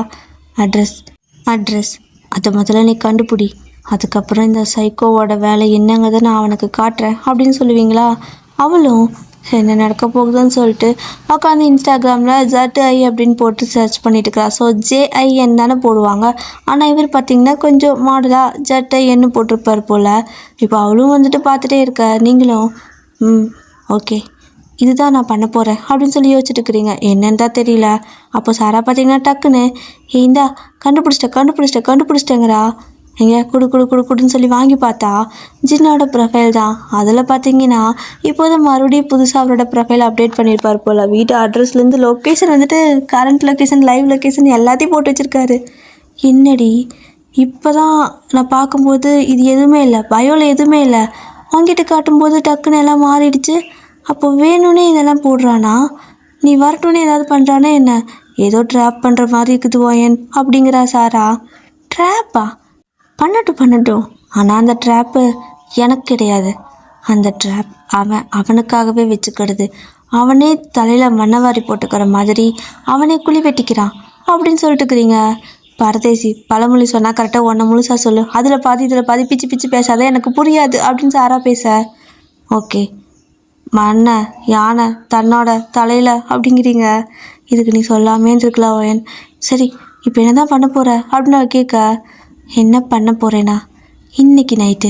அட்ரஸ் அதை முதல்ல நீ கண்டுபிடி, அதுக்கப்புறம் இந்த சைக்கோவோட வேலை என்னங்கிறத நான் அவனுக்கு காட்டுறேன் அப்படின்னு சொல்லுவீங்களா? அவளும் என்ன நடக்க போகுதுன்னு சொல்லிட்டு உட்காந்து இன்ஸ்டாகிராமில் ZI அப்படின்னு போட்டு சர்ச் பண்ணிட்டு இருக்கிறா. ஸோ JIN தானே போடுவாங்க, ஆனால் இவர் பார்த்திங்கன்னா கொஞ்சம் மாடலாக ZIN போட்டிருப்பார் போல். இப்போ அவளும் வந்துட்டு பார்த்துட்டே இருக்க. நீங்களும் ஓகே இதுதான் நான் பண்ண போகிறேன் அப்படின்னு சொல்லி யோசிச்சுட்டு இருக்கிறீங்க. என்னன்னு தான் தெரியல. அப்போ சாரா பார்த்தீங்கன்னா டக்குன்னு இந்தா கண்டுபிடிச்சிட்டேங்கிறா. எங்கே குடுன்னு சொல்லி வாங்கி பார்த்தா ஜின்னோட ப்ரொஃபைல் தான். அதில் பார்த்தீங்கன்னா இப்போது மறுபடியும் புதுசாக அவரோட ப்ரொஃபைல் அப்டேட் பண்ணியிருப்பார் போல். வீட்டு அட்ரஸ்லேருந்து லொக்கேஷன் வந்துட்டு கரண்ட் லொக்கேஷன், லைவ் லொக்கேஷன் எல்லாத்தையும் போட்டு வச்சுருக்காரு. என்னடி இப்போ தான் நான் பார்க்கும்போது இது எதுவுமே இல்லை, பயோவில் எதுவுமே இல்லை, வாங்கிட்டு காட்டும்போது டக்குன்னு எல்லாம் மாறிடுச்சு. அப்போ வேணும்னே இதெல்லாம் போடுறானா? நீ வரட்டும்னே ஏதாவது பண்ணுறானே என்ன? ஏதோ ட்ராப் பண்ணுற மாதிரி இருக்குது ஓயன் அப்படிங்கிறா சாரா. ட்ராப்பா? பண்ணட்டும், ஆனால் அந்த ட்ராப்பு எனக்கு கிடையாது. அந்த ட்ராப் அவனுக்காகவே வச்சுக்கிறது, அவனே தலையில் மண்ணவாரி போட்டுக்கிற மாதிரி அவனே குழி வெட்டிக்கிறான் அப்படின்னு சொல்லிட்டுக்கிறீங்க. பரதேசி பழமொழி சொன்னால் கரெக்டாக ஒன்று முழுசாக சொல்லு, அதில் பாதி இதில் பாதி பிச்சு பேசாத, எனக்கு புரியாது அப்படின்னு சாரா பேச. ஓகே, மண்ணை யானை தன்னோட தலையில் அப்படிங்கிறீங்க, இதுக்கு நீ சொல்லாமே இருக்கலாம் ஓயன். சரி இப்போ என்ன தான் பண்ண போகிற அப்படின்னு அவ கேட்க, என்ன பண்ண போகிறேன்னா இன்றைக்கி நைட்டு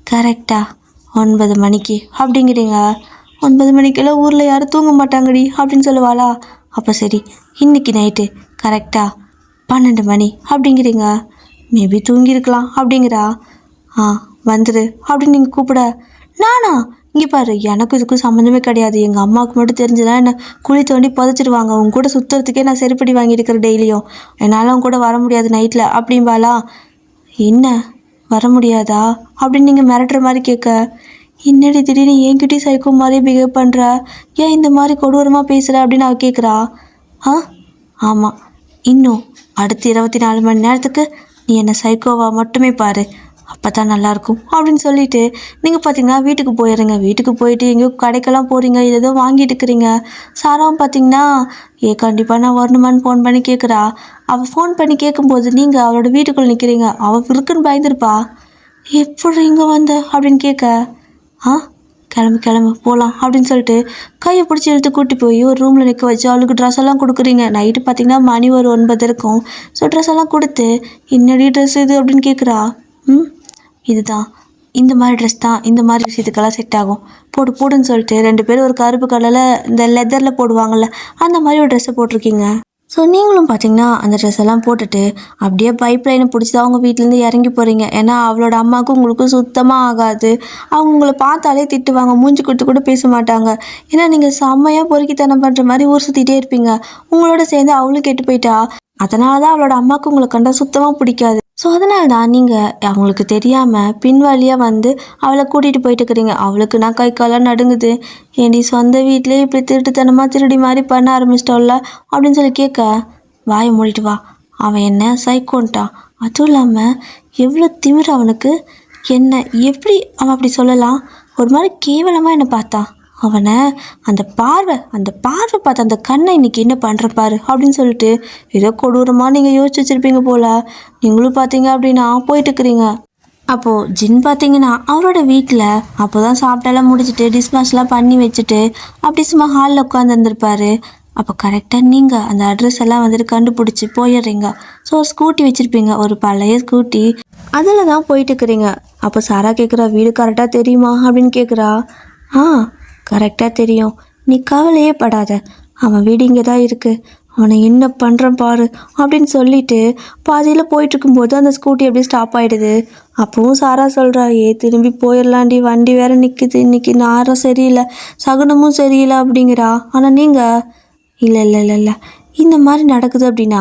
கரெக்டாக 9 மணிக்கு அப்படிங்கிறீங்க. 9 மணிக்கெல்லாம் ஊரில் யாரும் தூங்க மாட்டாங்கடி அப்படின்னு சொல்லுவாளா. அப்போ சரி இன்னைக்கு நைட்டு கரெக்டாக 12 மணி அப்படிங்கிறீங்க. மேபி தூங்கியிருக்கலாம் அப்படிங்கிறா. வந்துடு அப்படின்னு நீங்கள் கூப்பிட, நானா இங்கே பாரு எனக்கு இதுக்கும் சம்மந்தமே கிடையாது. எங்கள் அம்மாவுக்கு மட்டும் தெரிஞ்சுதான் என்னை குழி தோண்டி புதைச்சிடுவாங்க. அவங்க கூட சுற்றுறதுக்கே நான் செருப்படி வாங்கியிருக்கிறேன் டெய்லியும். என்னால் அவங்க கூட வர முடியாது நைட்டில் அப்படிம்பாலா. என்ன வர முடியாதா அப்படின்னு நீங்கள் மிரட்டுற மாதிரி கேட்க, என்னடி திடீர்னு என்கிட்டயும் சைக்கோ மாதிரியே பிஹேவ் பண்ணுற, ஏன் இந்த மாதிரி கொடூரமாக பேசுகிற அப்படின்னு அவள் கேட்குறா. ஆமாம், இன்னும் அடுத்த 24 மணி நேரத்துக்கு நீ என்னை சைக்கோவா மட்டுமே பாரு, அப்போ தான் நல்லாயிருக்கும் அப்படின்னு சொல்லிட்டு நீங்கள் பார்த்தீங்கன்னா வீட்டுக்கு போயிடுறீங்க. வீட்டுக்கு போயிட்டு எங்கேயோ கடைக்கெல்லாம் போகிறீங்க, ஏதோ வாங்கிட்டு இருக்கிறீங்க. சாராவும் பார்த்தீங்கன்னா கண்டிப்பாக நான் வரணுமான்னு ஃபோன் பண்ணி கேட்குறா. அவள் ஃபோன் பண்ணி கேட்கும்போது நீங்கள் அவளோட வீட்டுக்குள்ளே நிற்கிறீங்க. அவள் இருக்குன்னு பயந்துருப்பா. எப்படி இங்கே வந்த அப்படின்னு கேட்க, கிளம்பு போகலாம் அப்படின்னு சொல்லிட்டு கையை பிடிச்சி இழுத்து கூட்டி போய் ஒரு ரூமில் நிற்க வச்சு அவளுக்கு ட்ரெஸ் எல்லாம் கொடுக்குறீங்க. நைட்டு பார்த்தீங்கன்னா மணி ஒரு 9 இருக்கும். ஸோ ட்ரெஸ் எல்லாம் கொடுத்து, என்னடி ட்ரெஸ் இது அப்படின்னு கேட்குறா. இதுதான், இந்த மாதிரி ட்ரெஸ் தான் இந்த மாதிரி விஷயத்துக்கெல்லாம் செட் ஆகும், போடுன்னு சொல்லிட்டு 2 பேரும் ஒரு கருப்பு கலரில் இந்த லெதரில் போடுவாங்கள்ல அந்த மாதிரி ஒரு ட்ரெஸ்ஸை போட்டிருக்கீங்க. ஸோ நீங்களும் பார்த்தீங்கன்னா அந்த ட்ரெஸ் எல்லாம் போட்டுட்டு அப்படியே பைப் லைனை பிடிச்சி தான் அவங்க வீட்டிலேருந்து இறங்கி போகிறீங்க. ஏன்னா அவளோட அம்மாவுக்கும் உங்களுக்கும் சுத்தமாக ஆகாது. அவங்க உங்களை பார்த்தாலே திட்டுவாங்க, மூஞ்சி கொடுத்து கூட பேச மாட்டாங்க. ஏன்னா நீங்கள் செம்மையாக பொறுக்கித்தனம் பண்ணுற மாதிரி ஊர் சுற்றிட்டே இருப்பீங்க. உங்களோட சேர்ந்து அவளும் கெட்டு போயிட்டா. அதனால தான் அவளோட அம்மாவுக்கு உங்களை கண்டா சுத்தமாக பிடிக்காது. ஸோ அதனால தான் நீங்கள் அவங்களுக்கு தெரியாமல் பின்வழியாக வந்து அவளை கூட்டிகிட்டு போயிட்டு இருக்கிறீங்க. அவளுக்கு நான் கை காலாம் நடுங்குது. ஏண்டி சொந்த வீட்டிலே இப்படி திருட்டுத்தனமாக திருடி மாதிரி பண்ண ஆரம்பிச்சிட்டோம்ல அப்படின்னு சொல்லி கேட்க, வாயை மூடிட்டு வா, அவன் என்ன சைக்கோன்ட்டான். அதுவும் இல்லாமல் எவ்வளோ திமிரு அவனுக்கு, என்ன எப்படி அவன் அப்படி சொல்லலாம். ஒரு மாதிரி கேவலமாக என்னை பார்த்தா. அவனை அந்த பார்வை பார்த்து அந்த கண்ணை இன்னைக்கு என்ன பண்ணுற பாரு அப்படின்னு சொல்லிட்டு ஏதோ கொடூரமாக நீங்கள் யோசிச்சு வச்சுருப்பீங்க போல். நீங்களும் பார்த்தீங்க அப்படின்னா போயிட்டு இருக்கிறீங்க. அப்போது ஜின் பார்த்தீங்கன்னா அவரோட வீட்டில் அப்போ தான் சாப்பிட்டெல்லாம் முடிச்சுட்டு டிஸ்மாஷ்லாம் பண்ணி வச்சுட்டு அப்படி சும்மா ஹாலில் உட்காந்துருந்துருப்பாரு. அப்போ கரெக்டாக நீங்கள் அந்த அட்ரஸ் எல்லாம் வந்துட்டு கண்டுபிடிச்சி போயிடுறீங்க. ஸோ ஒரு ஸ்கூட்டி வச்சுருப்பீங்க, ஒரு பழைய ஸ்கூட்டி, அதில் தான் போயிட்டு இருக்கிறீங்க. அப்போ சாரா கேட்குறா, வீடு கரெக்டாக தெரியுமா அப்படின்னு கேட்குறா. கரெக்டாக தெரியும், நீ கவலையே படாத, அவன் வீடு இங்கே தான் இருக்குது, அவனை என்ன பண்ணுறான் பாரு அப்படின்னு சொல்லிட்டு பாதியில் போயிட்டுருக்கும்போது அந்த ஸ்கூட்டி அப்படியே ஸ்டாப் ஆகிடுது. அப்பவும் சாரா சொல்கிறா, திரும்பி போயிடலாண்டி, வண்டி வேறு நிற்குது, இன்றைக்கி நேரம் சரியில்லை, சகுனமும் சரியில்லை அப்படிங்கிறா. ஆனால் நீங்கள் இல்லை இந்த மாதிரி நடக்குது அப்படின்னா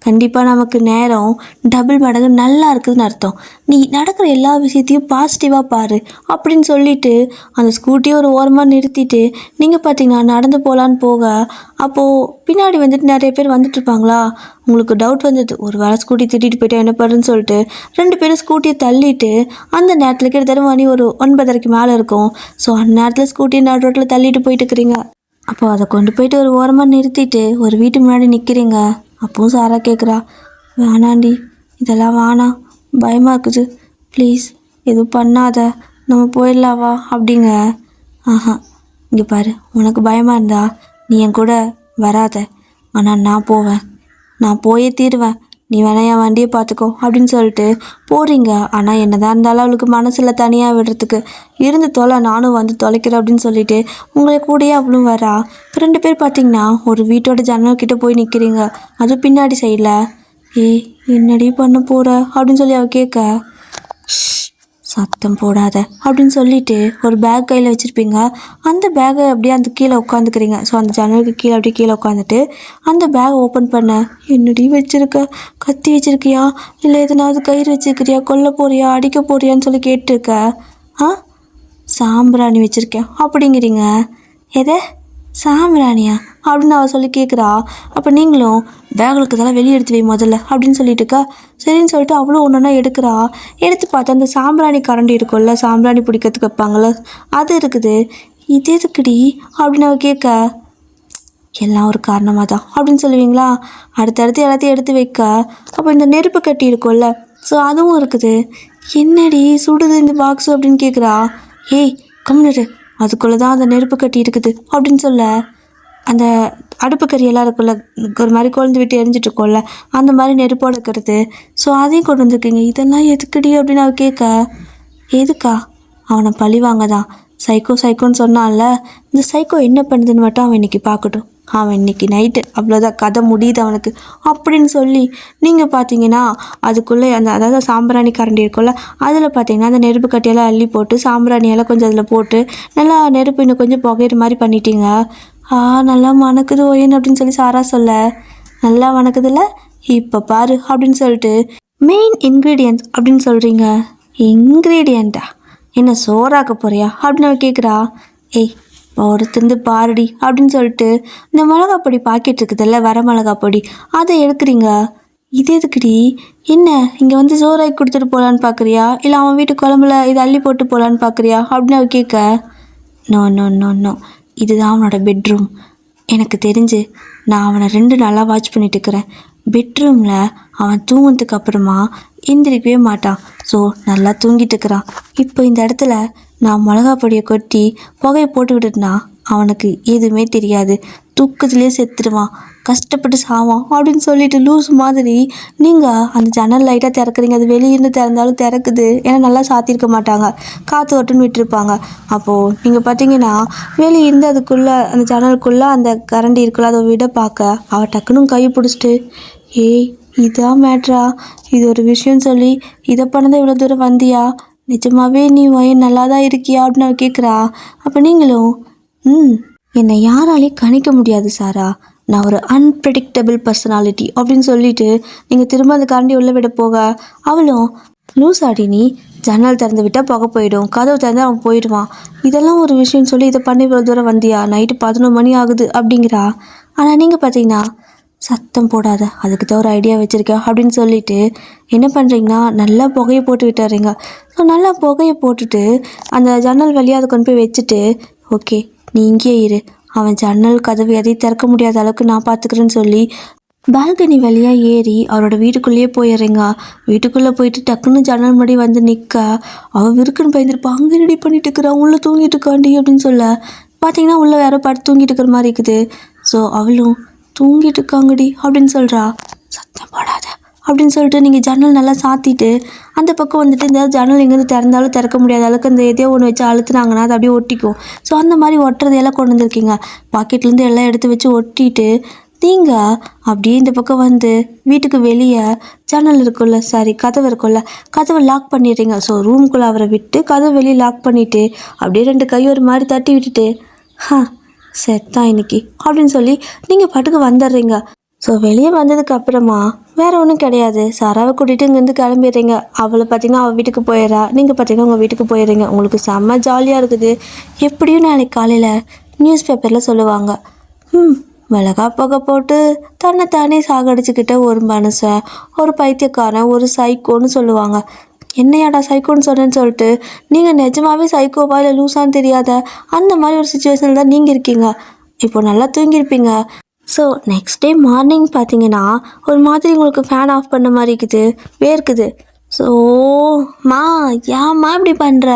கண்டிப்பாக நமக்கு நேரம் டபுள் மடங்கு நல்லா இருக்குதுன்னு அர்த்தம். நீ நடக்கிற எல்லா விஷயத்தையும் பாசிட்டிவாக பாரு அப்படின்னு சொல்லிட்டு அந்த ஸ்கூட்டியை ஒரு ஓரமாக நிறுத்திட்டு நீங்கள் பார்த்தீங்கன்னா நடந்து போகலான்னு போக, அப்போது பின்னாடி வந்துட்டு நிறைய பேர் வந்துட்டுருப்பாங்களா. உங்களுக்கு டவுட் வந்தது, ஒரு வேளை ஸ்கூட்டி திட்டிட்டு போயிட்டா என்ன பண்ணுறேன்னு சொல்லிட்டு 2 பேரும் ஸ்கூட்டியை தள்ளிட்டு அந்த நேரத்தில் கிட்டத்தட்ட மணி ஒரு 9:30 மேலே இருக்கும். ஸோ அந்த நேரத்தில் ஸ்கூட்டியை நடு ரோட்டில் தள்ளிட்டு போயிட்டு இருக்கிறீங்க. அப்போது அதை கொண்டு போயிட்டு ஒரு ஓரமாக நிறுத்திட்டு ஒரு வீட்டு முன்னாடி நிற்கிறீங்க. அப்போவும் சாரா கேட்குறா, வேணாண்டி, இதெல்லாம் வேணாம், பயமாக இருக்குது, ப்ளீஸ் எதுவும் பண்ணாத, நம்ம போயிடலாவா அப்படிங்க. இங்கே பாரு, உனக்கு பயமாக இருந்தா நீ என் கூட வராத, ஆனால் நான் போவேன், நான் போயே தீருவேன், நீ வேணா என் வண்டியை பார்த்துக்கோ அப்படின்னு சொல்லிட்டு போகிறீங்க. ஆனால் என்னதான் இருந்தாலும் அவளுக்கு மனசில் தனியாக விடுறதுக்கு இருந்து தொலை, நானும் வந்து தொலைக்கிறேன் அப்படின்னு சொல்லிட்டு உங்களை கூடயே அவளும் வரா. 2 பேர் பார்த்தீங்கன்னா ஒரு வீட்டோட ஜன்னல் கிட்டே போய் நிற்கிறீங்க. அதுவும் பின்னாடி சைடில். என்னடி பண்ண போகிற அப்படின்னு சொல்லி அவள் கேட்க, சத்தம் போடாத அப்படின்னு சொல்லிட்டு ஒரு பேக் கையில் வச்சுருப்பீங்க. அந்த பேக்கை அப்படியே அந்த கீழே உட்காந்துக்கிறீங்க. ஸோ அந்த ஜன்னலுக்கு கீழே அப்படியே கீழே உட்காந்துட்டு அந்த பேக்கை ஓப்பன் பண்ண, என்னடி வச்சுருக்க, கத்தி வச்சுருக்கியா, இல்லை எதனாவது கயிறு வச்சுருக்கிறியா, கொல்ல போறியா, அடிக்க போறியான்னு சொல்லி கேட்டிருக்க. சாம்பிராணி வச்சுருக்கேன் அப்படிங்கிறீங்க. எதை, சாம்பிராணியா அப்படின்னு அவள் சொல்லி கேட்குறா. அப்போ நீங்களும் பேகளுக்கு இதெல்லாம் வெளியே எடுத்து வை முதல்ல அப்படின்னு சொல்லிட்டுக்கா. சரின்னு சொல்லிட்டு அவ்வளோ ஒன்றுனா எடுக்கிறா. எடுத்து பார்த்தா அந்த சாம்பிராணி கரண்டி இருக்கும்ல, சாம்பிராணி பிடிக்கிறதுக்கு வைப்பாங்கள்ல, அது இருக்குது. இது எதுக்குடி அப்படின்னு அவள் கேட்க, எல்லாம் ஒரு காரணமாக தான் அப்படின்னு சொல்லுவீங்களா. அடுத்தடுத்து எல்லாத்தையும் எடுத்து வைக்க, அப்போ இந்த நெருப்பு கட்டி இருக்கும்ல, ஸோ அதுவும் இருக்குது. என்னடி சுடுது இந்த பாக்ஸு அப்படின்னு கேட்குறா. கம்முனரு, அதுக்குள்ளே தான் அந்த நெருப்பு கட்டி இருக்குது அப்படின்னு சொல்ல, அந்த அடுப்பு கறியெல்லாம் இருக்குல்ல, ஒரு மாதிரி கொழுந்து விட்டு எரிஞ்சிட்டு இருக்கோம்ல, அந்த மாதிரி நெருப்போடு இருக்கிறது. ஸோ அதையும் கொண்டு வந்துருக்கீங்க. இதெல்லாம் எதுக்குடி அப்படின்னு அவள் கேட்க, எதுக்கா, அவனை பழி வாங்க தான். சைக்கோ சைக்கோன்னு சொன்னான்ல, இந்த சைக்கோ என்ன பண்ணுதுன்னு மட்டும் அவன் இன்னைக்கு பார்க்கட்டும். அவன் இன்னைக்கு நைட்டு அவ்வளோதான், கதை முடியுது அவனுக்கு அப்படின்னு சொல்லி நீங்கள் பார்த்தீங்கன்னா அதுக்குள்ளே அதாவது சாம்பிராணி கரண்டி இருக்கும்ல, அதில் பார்த்தீங்கன்னா அந்த நெருப்பு கட்டியெல்லாம் அள்ளி போட்டு சாம்பிராணியெல்லாம் கொஞ்சம் அதில் போட்டு நல்லா நெருப்பு இன்னும் கொஞ்சம் புகையிற மாதிரி பண்ணிட்டீங்க. நல்லா மணக்குது ஓயன் அப்படின்னு சொல்லி சாரா சொல்ல, நல்லா மணக்குதுல்ல, இப்போ பாரு அப்படின்னு சொல்லிட்டு மெயின் இன்க்ரீடியன்ட் அப்படின்னு சொல்கிறீங்க. இன்க்ரீடியண்ட்டா? என்ன சோறாக்க போறியா அப்படின்னு அவன் கேட்குறா. ஏய் ஒருத்தந்து பாருடி அப்படின்னு சொல்லிட்டு இந்த மிளகாப்பொடி பாக்கெட் இருக்குதுல்ல, வர மிளகாப்பொடி, அதை எடுக்கிறீங்க. இது எதுக்குடி? என்ன இங்கே வந்து சோறாக்கி கொடுத்துட்டு போகலான்னு பார்க்குறியா, இல்லை அவன் வீட்டு குழம்புல இதை அள்ளி போட்டு போகலான்னு பார்க்குறியா அப்படின்னு அவன் கேட்க, நோ நோ நோ நோ, இதுதான் அவனோட பெட்ரூம். எனக்கு தெரிஞ்சு நான் அவனை 2 நாளாக வாட்ச் பண்ணிட்டு இருக்கிறேன். பெட்ரூமில் அவன் தூங்கினதுக்கு அப்புறமா எந்திரிக்கவே மாட்டான். ஸோ நல்லா தூங்கிட்டு இருக்கிறான். இப்போ இந்த இடத்துல நான் மிளகா பொடியை கொட்டி புகையை போட்டு விட்டுட்டுனா அவனுக்கு எதுவுமே தெரியாது, தூக்கத்துலேயே செத்துடுவான், கஷ்டப்பட்டு சாவான் அப்படின்னு சொல்லிட்டு லூஸ் மாதிரி நீங்கள் அந்த ஜன்னல் லைட்டாக திறக்கிறீங்க. அது வெளியிருந்து திறந்தாலும் திறக்குது, ஏன்னா நல்லா சாத்தியிருக்க மாட்டாங்க, காற்று ஒட்டுன்னு விட்டுருப்பாங்க. அப்போது நீங்கள் பார்த்தீங்கன்னா வெளியிருந்து அதுக்குள்ளே அந்த ஜன்னலுக்குள்ளே அந்த கரண்டி இருக்குல்ல, அதை விட பார்க்க அவள் டக்குன்னு கை பிடிச்சிட்டு, ஏய் இதான் மேட்ரா, இது ஒரு விஷயம் சொல்லி இதை பண்ணதான் இவ்வளோ தூரம் வந்தியா, நிஜமாவே நீ வயன் நல்லா தான் இருக்கியா அப்படின்னு அவள் கேட்குறா. அப்போ நீங்களும் என்னை யாராலையும் கணிக்க முடியாது சாரா, நான் ஒரு அன்பிரடிக்டபிள் பர்சனாலிட்டி அப்படின்னு சொல்லிட்டு நீங்கள் திரும்ப அந்த கரண்டி உள்ளே விட போக அவளும், லூஸ் ஆடி நீ, ஜன்னல் திறந்து விட்டால் புகை போயிடும், கதவு திறந்து அவன் போயிடுவான், இதெல்லாம் ஒரு விஷயம்னு சொல்லி இதை பண்ணி இவ்வளோ தூரம் வந்தியா, நைட்டு 11 மணி ஆகுது அப்படிங்கிறா. ஆனால் நீங்கள் பார்த்தீங்கன்னா சத்தம் போடாத, அதுக்கு தான் ஒரு ஐடியா வச்சுருக்கேன் அப்படின்னு சொல்லிட்டு என்ன பண்ணுறீங்கன்னா நல்லா புகையை போட்டு விட்டுறீங்க. ஸோ நல்லா புகையை போட்டுட்டு அந்த ஜன்னல் வழியாக அதை கொண்டு போய் வச்சுட்டு, ஓகே நீ இங்கேயே இரு, அவன் ஜன்னல் கதவு எதையும் திறக்க முடியாத அளவுக்கு நான் பார்த்துக்கிறேன்னு சொல்லி பால்கனி வழியாக ஏறி அவரோட வீட்டுக்குள்ளேயே போயிடுறீங்க. வீட்டுக்குள்ளே போயிட்டு டக்குன்னு ஜன்னல் முன்னாடி வந்து நிற்க அவள் விருக்குன்னு பயந்துருப்பா, அங்கே ரெடி பண்ணிட்டு இருக்கிறான், உள்ளே தூங்கிட்டு இருக்காண்டி அப்படின்னு சொல்ல பார்த்தீங்கன்னா உள்ளே வேற படுத்து தூங்கிட்டு இருக்கிற மாதிரி இருக்குது. ஸோ அவளும் தூங்கிட்டு இருக்காங்கடி அப்படின்னு சொல்கிறா. சத்தம் போடாத அப்படின்னு சொல்லிட்டு நீங்கள் ஜன்னல் நல்லா சாத்திட்டு அந்த பக்கம் வந்துட்டு இந்த ஜன்னல் எங்கேருந்து திறந்தாலும் திறக்க முடியாத அளவுக்கு அந்த எதையோ ஒன்று வச்சு அழுத்துனாங்கன்னா அது அப்படியே ஒட்டிக்கும். ஸோ அந்த மாதிரி ஒட்டுறதையெல்லாம் கொண்டு வந்திருக்கீங்க. பாக்கெட்லேருந்து எல்லாம் எடுத்து வச்சு ஒட்டிட்டு நீங்கள் அப்படியே இந்த பக்கம் வந்து வீட்டுக்கு வெளியே ஜன்னல் இருக்குல்ல, சாரி கதவு இருக்குல்ல, கதவை லாக் பண்ணிடுறீங்க. ஸோ ரூம்குள்ளே அவரை விட்டு கதவை வெளியே லாக் பண்ணிவிட்டு அப்படியே 2 கை ஒரு மாதிரி தட்டி விட்டுட்டு, செத்தான் இன்னைக்கு அப்படின்னு சொல்லி நீங்கள் பாட்டுக்கு வந்துடுறீங்க. ஸோ வெளியே வந்ததுக்கு அப்புறமா வேறு ஒன்றும் கிடையாது, சாராவை கூட்டிகிட்டு இங்கேருந்து கிளம்பிடுறீங்க. அவளை பார்த்தீங்கன்னா அவள் வீட்டுக்கு போயிடுறா, நீங்கள் பார்த்தீங்கன்னா உங்கள் வீட்டுக்கு போயிடுறீங்க. உங்களுக்கு செம்ம ஜாலியாக இருக்குது. எப்படியும் நாளைக்கு காலையில் நியூஸ் பேப்பரில் சொல்லுவாங்க, மிளகா புகை போட்டு தன்னைத்தானே சாகடிச்சுக்கிட்ட ஒரு மனுஷன், ஒரு பைத்தியக்காரன், ஒரு சைக்கோன்னு சொல்லுவாங்க. என்னையாடா சைக்கோன்னு சொன்னேன்னு சொல்லிட்டு நீங்கள் நிஜமாவே சைக்கோவா இல்லை லூஸான்னு தெரியாத அந்த மாதிரி ஒரு சுச்சுவேஷனில் தான் நீங்கள் இருக்கீங்க. இப்போ நல்லா தூங்கியிருப்பீங்க. ஸோ நெக்ஸ்ட் டே மார்னிங் பார்த்தீங்கன்னா ஒரு மாதிரி உங்களுக்கு ஃபேன் ஆஃப் பண்ண மாதிரி இருக்குது, வேர்க்குது. ஸோ மா ஏம்மா இப்படி பண்ணுற,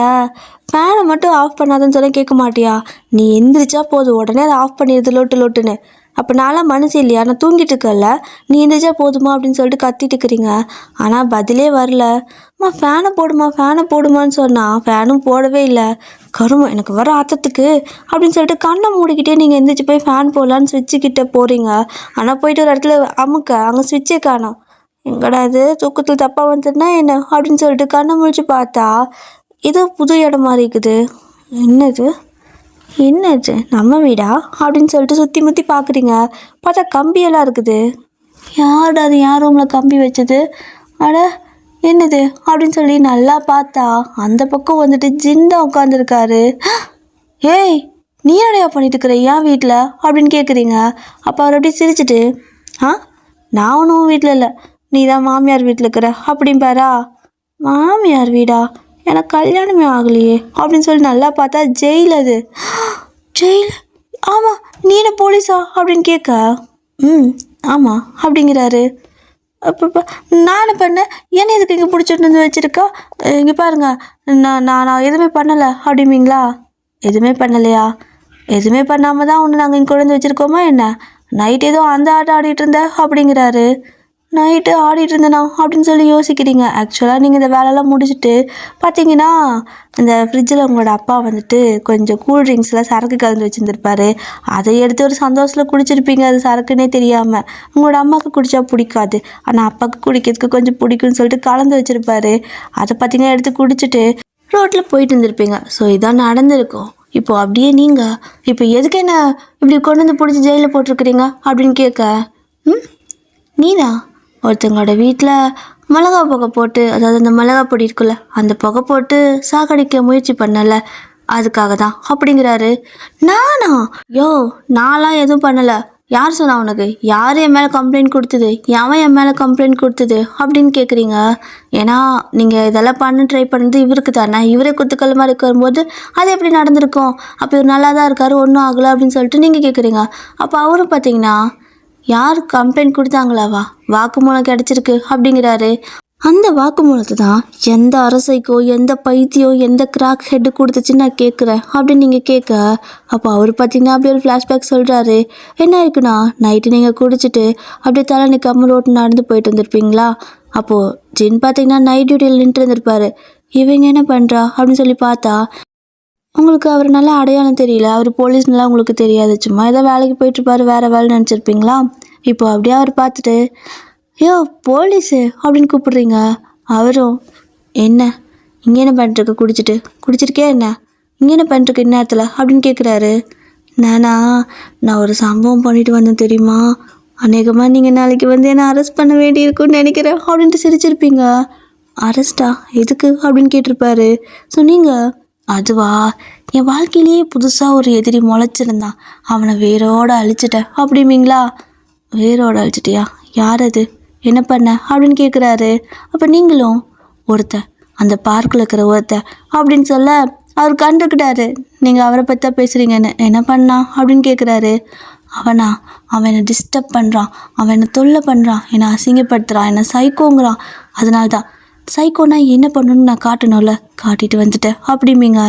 ஃபேனை மட்டும் ஆஃப் பண்ணாதன்னு சொல்ல கேட்க மாட்டியா, நீ எந்திரிச்சா போதும் உடனே அதை ஆஃப் பண்ணிடுது லொட்டுன்னு. அப்போ நான்லாம் மனசு இல்லையா, நான் தூங்கிட்டு இருக்கல, நீ எந்திரிச்சா போதுமா அப்படின்னு சொல்லிட்டு கத்திட்டு இருக்கிறீங்க. ஆனால் பதிலே வரல. ஃபேனை போடுமா ஃபேனை போடுமான்னு சொன்னால் ஃபேனும் போடவே இல்லை. கருமம் எனக்கு வர ஆத்தத்துக்கு அப்படின்னு சொல்லிட்டு கண்ணை மூடிக்கிட்டே நீங்கள் எந்திரிச்சு போய் ஃபேன் போடலான்னு சுவிட்சுக்கிட்ட போகிறீங்க. ஆனால் போயிட்டு ஒரு இடத்துல அமுக்க அங்கே சுவிட்சே காணோம். எங்கடா இது தூக்கத்தில் தப்பாக வந்துட்டுனா என்ன அப்படின்னு சொல்லிட்டு கண்ணை முழிச்சு பார்த்தா ஏதோ புது இடம் மாதிரி இருக்குது. என்னது நம்ம வீடா அப்படின்னு சொல்லிட்டு சுற்றி முற்றி பார்க்குறீங்க. பார்த்தா கம்பியெல்லாம் இருக்குது. யார்டா அது, யார் ரூமில் கம்பி வச்சது, அட என்னது அப்படின்னு சொல்லி நல்லா பார்த்தா அந்த பக்கம் வந்துட்டு ஜிந்தா உட்காந்துருக்காரு. ஏய் நீ என்னையா பண்ணிட்டு இருக்கிற என் வீட்டில் அப்படின்னு கேட்குறீங்க. அப்போ அவர் அப்படியே சிரிச்சிட்டு, நான் ஒன்றும் வீட்டில் இல்லை, நீ தான் மாமியார் வீட்டில் இருக்கிற அப்படின்பாரா. மாமியார் வீடா, எனக்கு கல்யாணமே ஆகலையே அப்படின்னு சொல்லி நல்லா பார்த்தா ஜெயில். அது ஜெயில்? ஆமாம், நீ என்ன போலீஸா அப்படின்னு கேட்க, ஆமாம் அப்படிங்கிறாரு. அப்போ நான் என்ன பண்ணேன், என்ன இதுக்கு இங்கே பிடிச்சிட்டு வந்து வச்சுருக்கா, இங்கே பாருங்க, நான் எதுவுமே பண்ணலை அப்படிம்பீங்களா. எதுவுமே பண்ணலையா, எதுவுமே பண்ணாமல் தான் ஒன்று நாங்கள் இங்கே கொண்டு வந்து வச்சுருக்கோமா என்ன, நைட் ஏதோ அந்த ஆட்டம் ஆடிட்டு இருந்த அப்படிங்கிறாரு. நைட்டு ஆடிட்டு இருந்தேனா அப்படின்னு சொல்லி யோசிக்கிறீங்க. ஆக்சுவலாக நீங்கள் இந்த வேலையெல்லாம் முடிச்சுட்டு பார்த்தீங்கன்னா இந்த ஃப்ரிட்ஜில் உங்களோட அப்பா வந்துட்டு கொஞ்சம் கூல் ட்ரிங்க்ஸில் சரக்கு கலந்து வச்சுருந்துருப்பாரு. அதை எடுத்து ஒரு சந்தோஷத்தில் குடிச்சிருப்பீங்க, அது சரக்குன்னே தெரியாமல். உங்களோட அம்மாவுக்கு குடித்தா பிடிக்காது, ஆனால் அப்பாவுக்கு குடிக்கிறதுக்கு கொஞ்சம் பிடிக்கும்னு சொல்லிட்டு கலந்து வச்சுருப்பாரு. அதை பார்த்தீங்கன்னா எடுத்து குடிச்சிட்டு ரோட்டில் போயிட்டு இருந்திருப்பீங்க. ஸோ இதான் நடந்திருக்கும். இப்போது அப்படியே நீங்கள் இப்போ எதுக்கு என்ன இப்படி கொண்டு வந்து பிடிச்சி ஜெயிலில் போட்டிருக்கிறீங்க அப்படின்னு கேட்க, நீனா ஒருத்தங்களோட வீட்டில் மிளகா புகை போட்டு, அதாவது அந்த மிளகா பொடி இருக்குல்ல அந்த புகை போட்டு சாகடிக்க முயற்சி பண்ணல, அதுக்காக தான் அப்படிங்கிறாரு. நானா? யோ, நான்லாம் எதுவும் பண்ணலை. யார் சொன்னா உனக்கு? யார் என் மேலே கம்ப்ளைண்ட் கொடுத்தது? எவன் என் மேலே கம்ப்ளைண்ட் கொடுத்தது அப்படின்னு கேட்குறீங்க. ஏன்னா நீங்கள் இதெல்லாம் பண்ண ட்ரை பண்ணது இவருக்கு தானே. இவரே குத்துக்கல் மாதிரி வரும்போது அது எப்படி நடந்திருக்கும்? அப்போ இவர் நல்லா தான் இருக்காரு, ஒன்றும் ஆகலை அப்படின்னு சொல்லிட்டு நீங்கள் கேட்குறீங்க. அப்போ அவரும் பார்த்தீங்கன்னா யார் கம்ப்ளைண்ட் கொடுத்தாங்களாவா, வாக்குமூலம் கிடச்சிருக்கு அப்படிங்கிறாரு. அந்த வாக்குமூலத்தை தான் எந்த அரசைக்கோ எந்த பைத்தியம் எந்த கிராக் ஹெட்டு கொடுத்துச்சு நான் கேட்குறேன் அப்படின்னு நீங்கள் கேட்க, அப்போ அவர் பார்த்தீங்கன்னா அப்படியே ஒரு ஃப்ளாஷ்பேக் சொல்கிறாரு. என்ன இருக்குன்னா, நைட்டு நீங்கள் குடிச்சிட்டு அப்படியே தலை நிற்காம ரோட்டு நடந்து போயிட்டு இருந்திருப்பீங்களா. அப்போது ஜின் பார்த்தீங்கன்னா நைட் டியூட்டியில் நின்றுட்டு இருந்திருப்பாரு. இவங்க என்ன பண்ணுறா அப்படின்னு சொல்லி பார்த்தா, உங்களுக்கு அவர் நல்லா அடையாளம் தெரியல, அவர் போலீஸ்னால உங்களுக்கு தெரியாது, சும்மா ஏதோ வேலைக்கு போயிட்டுருப்பாரு, வேறு வேலை நினச்சிருப்பீங்களா. இப்போ அப்படியே அவர் பார்த்துட்டு, ஐயோ போலீஸு அப்படின்னு கூப்பிடுறீங்க. அவரும், என்ன இங்கே என்ன பண்ணிட்டுருக்கு, குடிச்சிருக்கே என்ன இங்கே என்ன பண்ணிட்டுருக்கு இந்நேரத்தில் அப்படின்னு கேட்குறாரு. நான் ஒரு சம்பவம் பண்ணிட்டு வந்தேன் தெரியுமா, அநேகமாக நீங்கள் நாளைக்கு வந்து என்னை அரெஸ்ட் பண்ண வேண்டியிருக்குன்னு நினைக்கிறேன் அப்படின்ட்டு சிரிச்சிருப்பீங்க. அரெஸ்டா எதுக்கு அப்படின்னு கேட்டிருப்பாரு. ஸோ நீங்கள், அதுவா, என் வாழ்க்கையிலேயே புதுசாக ஒரு எதிரி முளைச்சிருந்தான், அவனை வேரோட அழிச்சிட்டேன் அப்படிம்பீங்களா. வேரோட அழிச்சிட்டியா, யார் அது, என்ன பண்ண அப்படின்னு கேட்குறாரு. அப்போ நீங்களும், ஒருத்தன் அந்த பார்க்கில் இருக்கிற ஒருத்தன் அப்படின்னு சொல்ல அவர் கண்டுக்கிட்டாரு நீங்கள் அவரை பற்றி தான் பேசுகிறீங்கன்னு. என்ன பண்ணான் அப்படின்னு கேட்குறாரு. அவன் என்னை டிஸ்டர்ப் பண்ணுறான், அவன் என்னை தொல்லை பண்ணுறான், என்னை அசிங்கப்படுத்துகிறான், என்னை சைக்கோங்கிறான். அதனால தான் சைக்கோனா என்ன பண்ணணும்னு நான் காட்டணும்ல, காட்டிட்டு வந்துட்டேன் அப்படிம்பீங்க.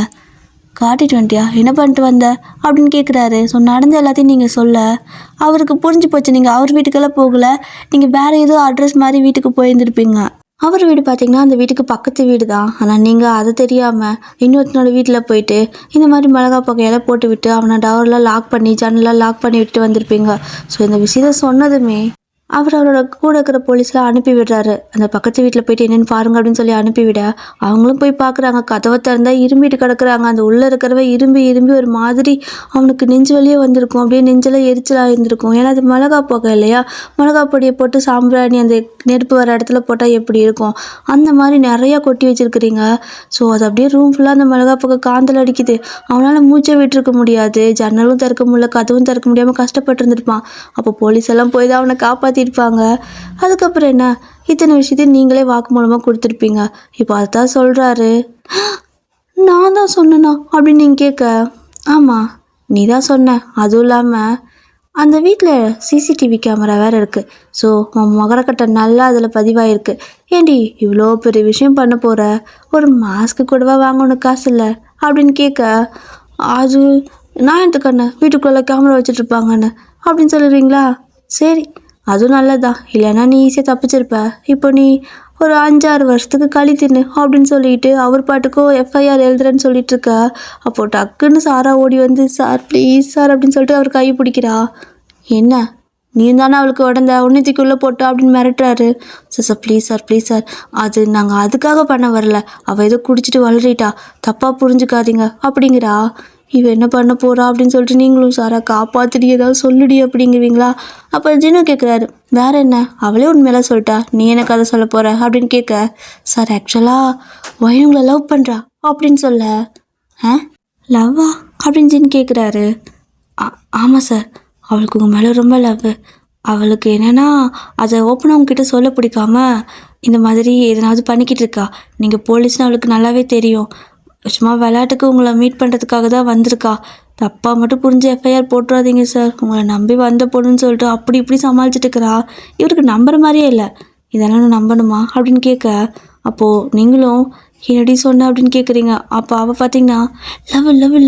காட்டிட்டு வந்துட்டியா, என்ன பண்ணிட்டு வந்த அப்படின்னு கேட்குறாரு. ஸோ நடந்த எல்லாத்தையும் நீங்கள் சொல்ல அவருக்கு புரிஞ்சு போச்சு, நீங்கள் அவர் வீட்டுக்கெல்லாம் போகலை, நீங்கள் வேறு ஏதோ அட்ரஸ் மாதிரி வீட்டுக்கு போயிருந்துருப்பீங்க. அவர் வீடு பார்த்தீங்கன்னா அந்த வீட்டுக்கு பக்கத்து வீடு தான். ஆனால் நீங்கள் அது தெரியாமல் இன்னொருத்தனோட வீட்டில் போயிட்டு இந்த மாதிரி மிளகா புகையெல்லாம் போட்டு விட்டு அவனை டவர்லாம் லாக் பண்ணி ஜன்னலாம் லாக் பண்ணி விட்டு வந்திருப்பீங்க. ஸோ இந்த விஷயத்த சொன்னதுமே அவரோட கூட இருக்கிற போலீஸ்லாம் அனுப்பி விடுறாரு. அந்த பக்கத்து வீட்டில் போயிட்டு என்னென்னு பாருங்க அப்படின்னு சொல்லி அனுப்பிவிட, அவங்களும் போய் பார்க்குறாங்க. கதவை திறந்தால் இரும்பிட்டு கிடக்குறாங்க. அந்த உள்ளே இருக்கிறவ இரும்பி ஒரு மாதிரி அவனுக்கு நெஞ்சு வலியே வந்திருக்கும், அப்படியே நெஞ்செல்லாம் எரிச்சலாக இருந்திருக்கும். ஏன்னா அது மிளகா புகை இல்லையா, மிளகா பொடியை போட்டு சாம்பிராணி அந்த நெருப்பு வர இடத்துல போட்டால் எப்படி இருக்கும், அந்த மாதிரி நிறையா கொட்டி வச்சுருக்கிறீங்க. ஸோ அது அப்படியே ரூம் ஃபுல்லாக அந்த மிளகா புகை காந்தல் அடிக்குது. அவனால் மூச்சை விட்டுருக்க முடியாது, ஜன்னலும் திறக்க முடியல, கதவும் திறக்க முடியாமல் கஷ்டப்பட்டு இருந்திருப்பான். அப்போ போலீஸ் எல்லாம் போய் தான் அவனை காப்பாற்றிருப்பாங்க. அதுக்கப்புறம் என்ன, இத்தனை விஷயத்தையும் நீங்களே வாக்குமூலமாக கொடுத்துருப்பீங்க. இப்போ அதுதான் சொல்கிறாரு. நான் தான் சொன்னேனா அப்படின்னு நீங்கள் கேட்க, ஆமாம் நீ தான் சொன்ன, அதுவும் இல்லாமல் அந்த வீட்டில் சிசிடிவி கேமரா வேறு இருக்குது. ஸோ உன் முகரக்கட்டை நல்லா அதில் பதிவாயிருக்கு. ஏண்டி இவ்வளோ பெரிய விஷயம் பண்ண போகிற, ஒரு மாஸ்க்கு கூடவா வாங்க உனக்கு காசு இல்லை அப்படின்னு கேட்க, அது நான் எடுத்துக்கண்ணே, வீட்டுக்குள்ளே கேமரா வச்சுட்ருப்பாங்கன்னு அப்படின்னு சொல்லுறீங்களா. சரி அதுவும் நல்லதான், இல்லைன்னா நீ ஈஸியாக தப்பிச்சிருப்ப. இப்போ நீ ஒரு 5-6 வருஷத்துக்கு களி தின்னு அப்படின்னு சொல்லிட்டு அவர் பாட்டுக்கும் எஃப்ஐஆர் எழுதுறேன்னு சொல்லிட்டு இருக்க. அப்போது டக்குன்னு சாரா ஓடி வந்து, சார் ப்ளீஸ் சார் அப்படின்னு சொல்லிட்டு அவர் கை பிடிக்கிறா. என்ன நீ தானே அவளுக்கு உடந்த உன்னத்திக்குள்ளே போட்டோம் அப்படின்னு மிரட்டுறாரு. சார் ப்ளீஸ் சார், அது நாங்கள் அதுக்காக பண்ண வரல, அவள் ஏதோ குடிச்சிட்டு வளரிட்டா, தப்பாக புரிஞ்சுக்காதீங்க அப்படிங்கிறா. இவன் என்ன பண்ண போகிறா அப்படின்னு சொல்லிட்டு நீங்களும், சாரா காப்பாற்றிடி ஏதாவது சொல்லுடி அப்படிங்குவீங்களா. அப்போ ஜினு கேட்குறாரு, வேறு என்ன, அவளே உண்மையெல்லாம் சொல்லிட்டா, நீ என்ன கதை சொல்ல போகிற அப்படின்னு கேட்க, சார் ஆக்சுவலாக உங்களை லவ் பண்ணுறா அப்படின்னு சொல்ல, லவ்வா அப்படின்னு ஜின் கேட்குறாரு. ஆமாம் சார், அவளுக்கு உங்கள் மேலே ரொம்ப லவ். அவளுக்கு என்னென்னா அதை ஓப்பனாக உங்ககிட்ட சொல்ல பிடிக்காம இந்த மாதிரி எதனாவது பண்ணிக்கிட்டு இருக்கா. நீங்கள் போலீஸ்னு அவளுக்கு நல்லாவே தெரியும், சும்மா விளையாட்டுக்கு உங்களை மீட் பண்ணுறதுக்காக தான் வந்திருக்கா. தப்பாக மட்டும் புரிஞ்சு எஃப்ஐஆர் போட்டுறாதீங்க சார், உங்களை நம்பி வந்த பொண்ணுன்னு சொல்லிட்டு அப்படி இப்படி சமாளிச்சுட்டு இருக்கிறா. இவருக்கு நம்புற மாதிரியே இல்லை, இதெல்லாம் நான் நம்பணுமா அப்படின்னு கேட்க, அப்போது நீங்களும் என்னடி சொன்ன அப்படின்னு கேட்குறீங்க. அப்போ அவள் பார்த்தீங்கன்னா